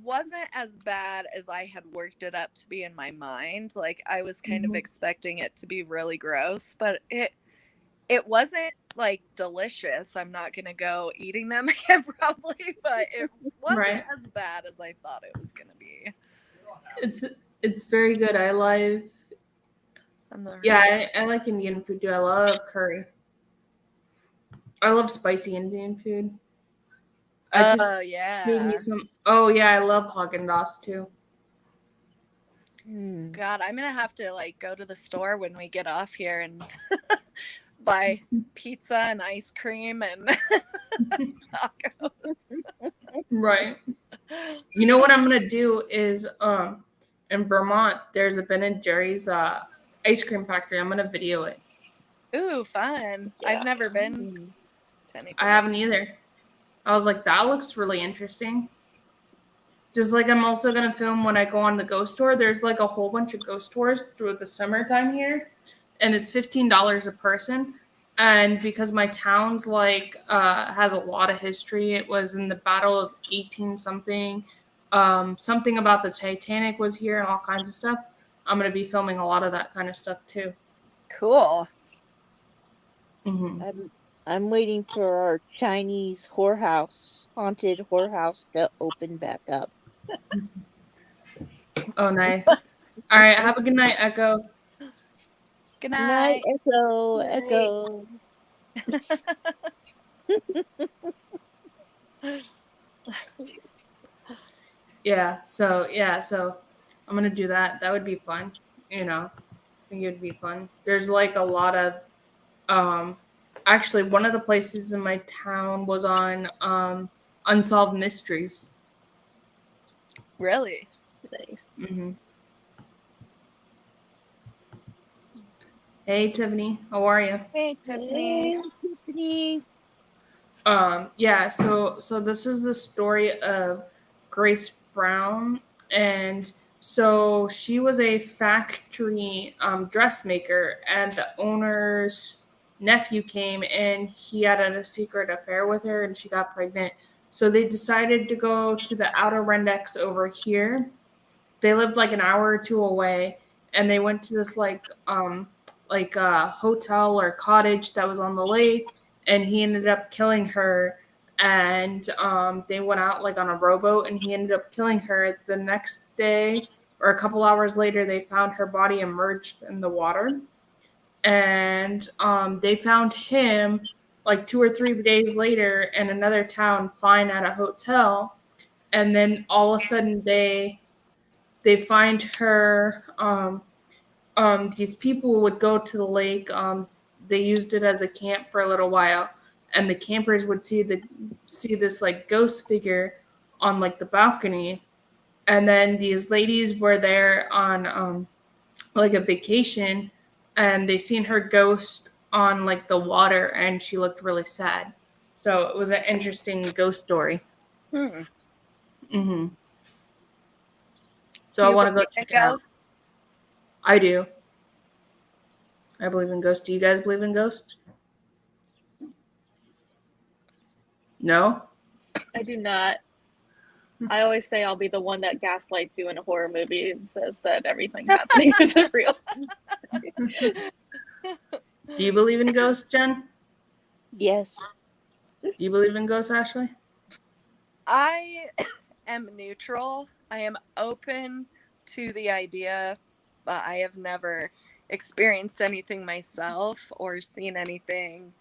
wasn't as bad as I had worked it up to be in my mind. Like I was kind of expecting it to be really gross, but it wasn't like delicious. I'm not gonna go eating them again probably, but it wasn't as bad as I thought it was gonna be. It's very good. I like Indian food too. I love curry. I love spicy Indian food. Yeah. Gave me some. Oh yeah, I love Haagen-Dazs too. God, I'm gonna have to like go to the store when we get off here and buy pizza and ice cream and tacos. Right. You know what I'm gonna do is in Vermont there's a Ben & Jerry's ice cream factory. I'm gonna video it. Ooh, fun. Yeah. I've never been to anything. I haven't either. I was like, that looks really interesting. Just like I'm also going to film when I go on the ghost tour. There's like a whole bunch of ghost tours through the summertime here. And it's $15 a person. And because my town's like has a lot of history. It was in the Battle of 18 something. Something about the Titanic was here and all kinds of stuff. I'm going to be filming a lot of that kind of stuff too. Cool. Mm-hmm. I'm waiting for our Chinese haunted whorehouse to open back up. Oh, nice. All right. Have a good night, Echo. Good night. Echo. Echo. So I'm going to do that. That would be fun. You know, I think it would be fun. There's like a lot of, actually, one of the places in my town was on Unsolved Mysteries. Really? Nice. Mm-hmm. Hey, Tiffany. How are you? Hey, Tiffany. Hey, Tiffany. Yeah, so this is the story of Grace Brown. And so she was a factory dressmaker, and the owner's nephew came and he had a secret affair with her and she got pregnant. So they decided to go to the Adirondack over here. They lived like an hour or two away, and they went to this hotel or cottage that was on the lake, and he ended up killing her. And they went out like on a rowboat, and he ended up killing her. The next day or a couple hours later, they found her body immersed in the water. And they found him like 2 or 3 days later in another town, fine at a hotel. And then all of a sudden they find her. These people would go to the lake. They used it as a camp for a little while, and the campers would see this like ghost figure on like the balcony. And then these ladies were there on like a vacation, and they seen her ghost on like the water, and she looked really sad. So it was an interesting ghost story. Mm-hmm. So I want to go check it out. I do. I believe in ghosts. Do you guys believe in ghosts? No? I do not. I always say I'll be the one that gaslights you in a horror movie and says that everything happening isn't real. Do you believe in ghosts, Jen? Yes. Do you believe in ghosts, Ashley? I am neutral. I am open to the idea, but I have never experienced anything myself or seen anything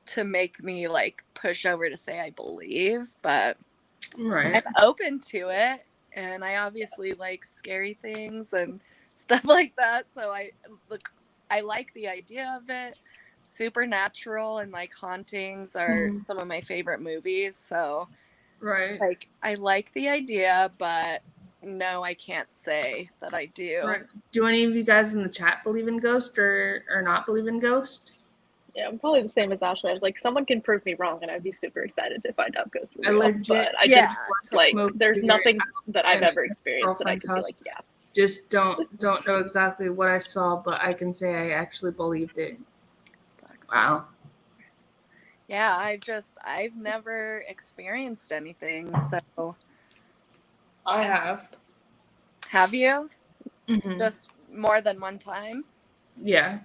to make me like push over to say I believe, but right. I'm open to it, and I obviously like scary things and stuff like that, so I like the idea of it. Supernatural and like hauntings are some of my favorite movies, so right. Like I like the idea, but no, I can't say that I do. Right. Do any of you guys in the chat believe in ghosts or not believe in ghosts? Yeah, I'm probably the same as Ashley. I was like, someone can prove me wrong, and I'd be super excited to find out ghosts were I real. legit But I Yeah. just like, smoked there's cigarette nothing that I've in ever experienced that I girlfriend's could be house. like, yeah. Just don't know exactly what I saw, but I can say I actually believed it. Wow. Yeah, I've never experienced anything. So I have. have you? Mhm. Just more than one time? Yeah.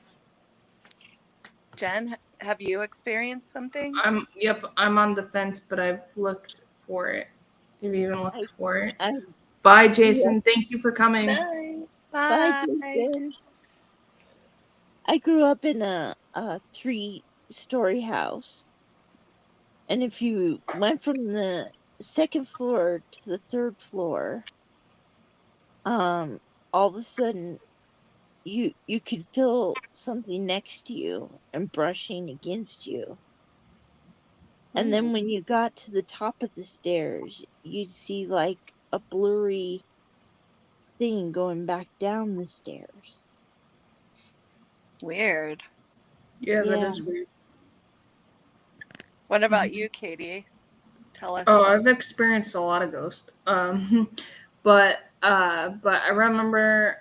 Jen, have you experienced something? I'm on the fence, but I've looked for it. Have you even looked for it? I Bye, Jason. Thank you for coming. Bye. Bye, Bye. Jason. I grew up in a 3-story house. And if you went from the second floor to the third floor, all of a sudden you could feel something next to you and brushing against you. And then when you got to the top of the stairs, you'd see like a blurry thing going back down the stairs. Weird. Yeah, that Yeah. is weird. What about you, Katie? Tell us. Oh, I've experienced a lot of ghosts. But I remember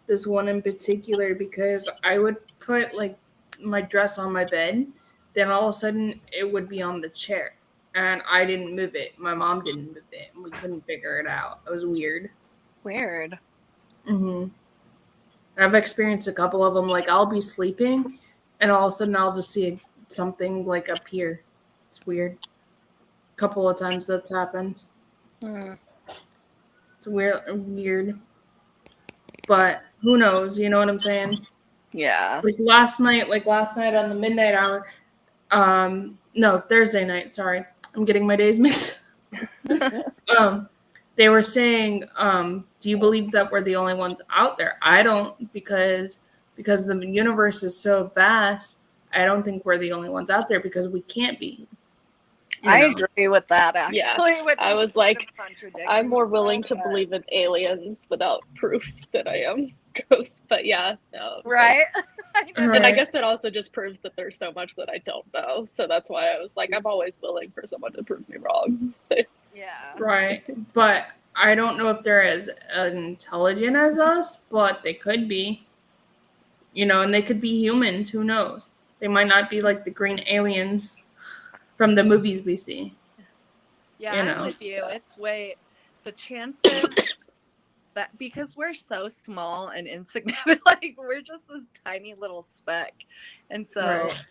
this one in particular because I would put like my dress on my bed, then all of a sudden it would be on the chair, and I didn't move it. My mom didn't move it, and we couldn't figure it out. It was weird. Weird. I've experienced a couple of them. Like I'll be sleeping, and all of a sudden I'll just see something like appear. It's weird. A couple of times that's happened. Hmm. It's weird. But who knows? You know what I'm saying? Yeah. Like last night on the midnight hour. No, Thursday night. Sorry, I'm getting my days mixed. They were saying, do you believe that we're the only ones out there? I don't, because the universe is so vast. I don't think we're the only ones out there because we can't be. I agree with that, actually. Yeah, Which I is was kind like, of contradicting I'm more willing to but- believe in aliens without proof that I am ghosts. But yeah, no. Right? And I guess that also just proves that there's so much that I don't know. So that's why I was like, I'm always willing for someone to prove me wrong. Yeah. Right. But I don't know if they're as intelligent as us, but they could be. You know, and they could be humans. Who knows? They might not be like the green aliens from the movies we see. Yeah, You I'm know. with you. It's the chances that because we're so small and insignificant, like we're just this tiny little speck. And so Right.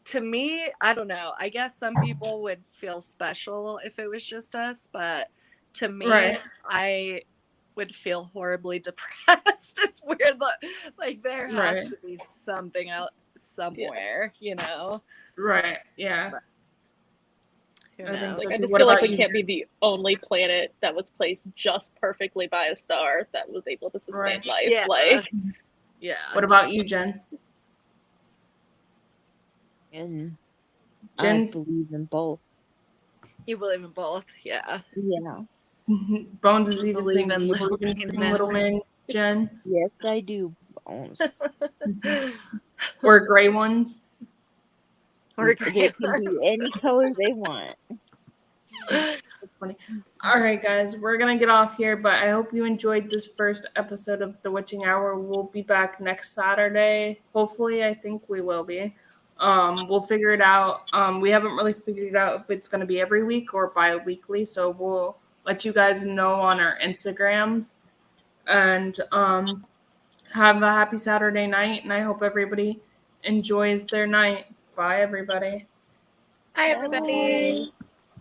to me, I don't know. I guess some people would feel special if it was just us, but to me, Right. I would feel horribly depressed if we're there has Right. to be something out somewhere, you know? Right. Yeah. Who I think knows? so. I just What feel like about we you, can't be Jen? the only planet that was placed just perfectly by a star that was able to sustain Right. life. Yeah. Like, Yeah. What about you, Jen? And I Jen, believe in both. You believe in both, yeah. Yeah. Bones is even Believe saying, in do you little believe green in men. little men, Jen? Yes, I do, Bones. Or gray ones? Or They can be any color they want. That's funny. All right, guys, we're gonna get off here, but I hope you enjoyed this first episode of The Witching Hour. We'll be back next Saturday. Hopefully, I think we will be. We'll figure it out. We haven't really figured it out if it's gonna be every week or bi-weekly, so we'll let you guys know on our Instagrams. And have a happy Saturday night, and I hope everybody enjoys their night. Bye, everybody. Hi, everybody. bye.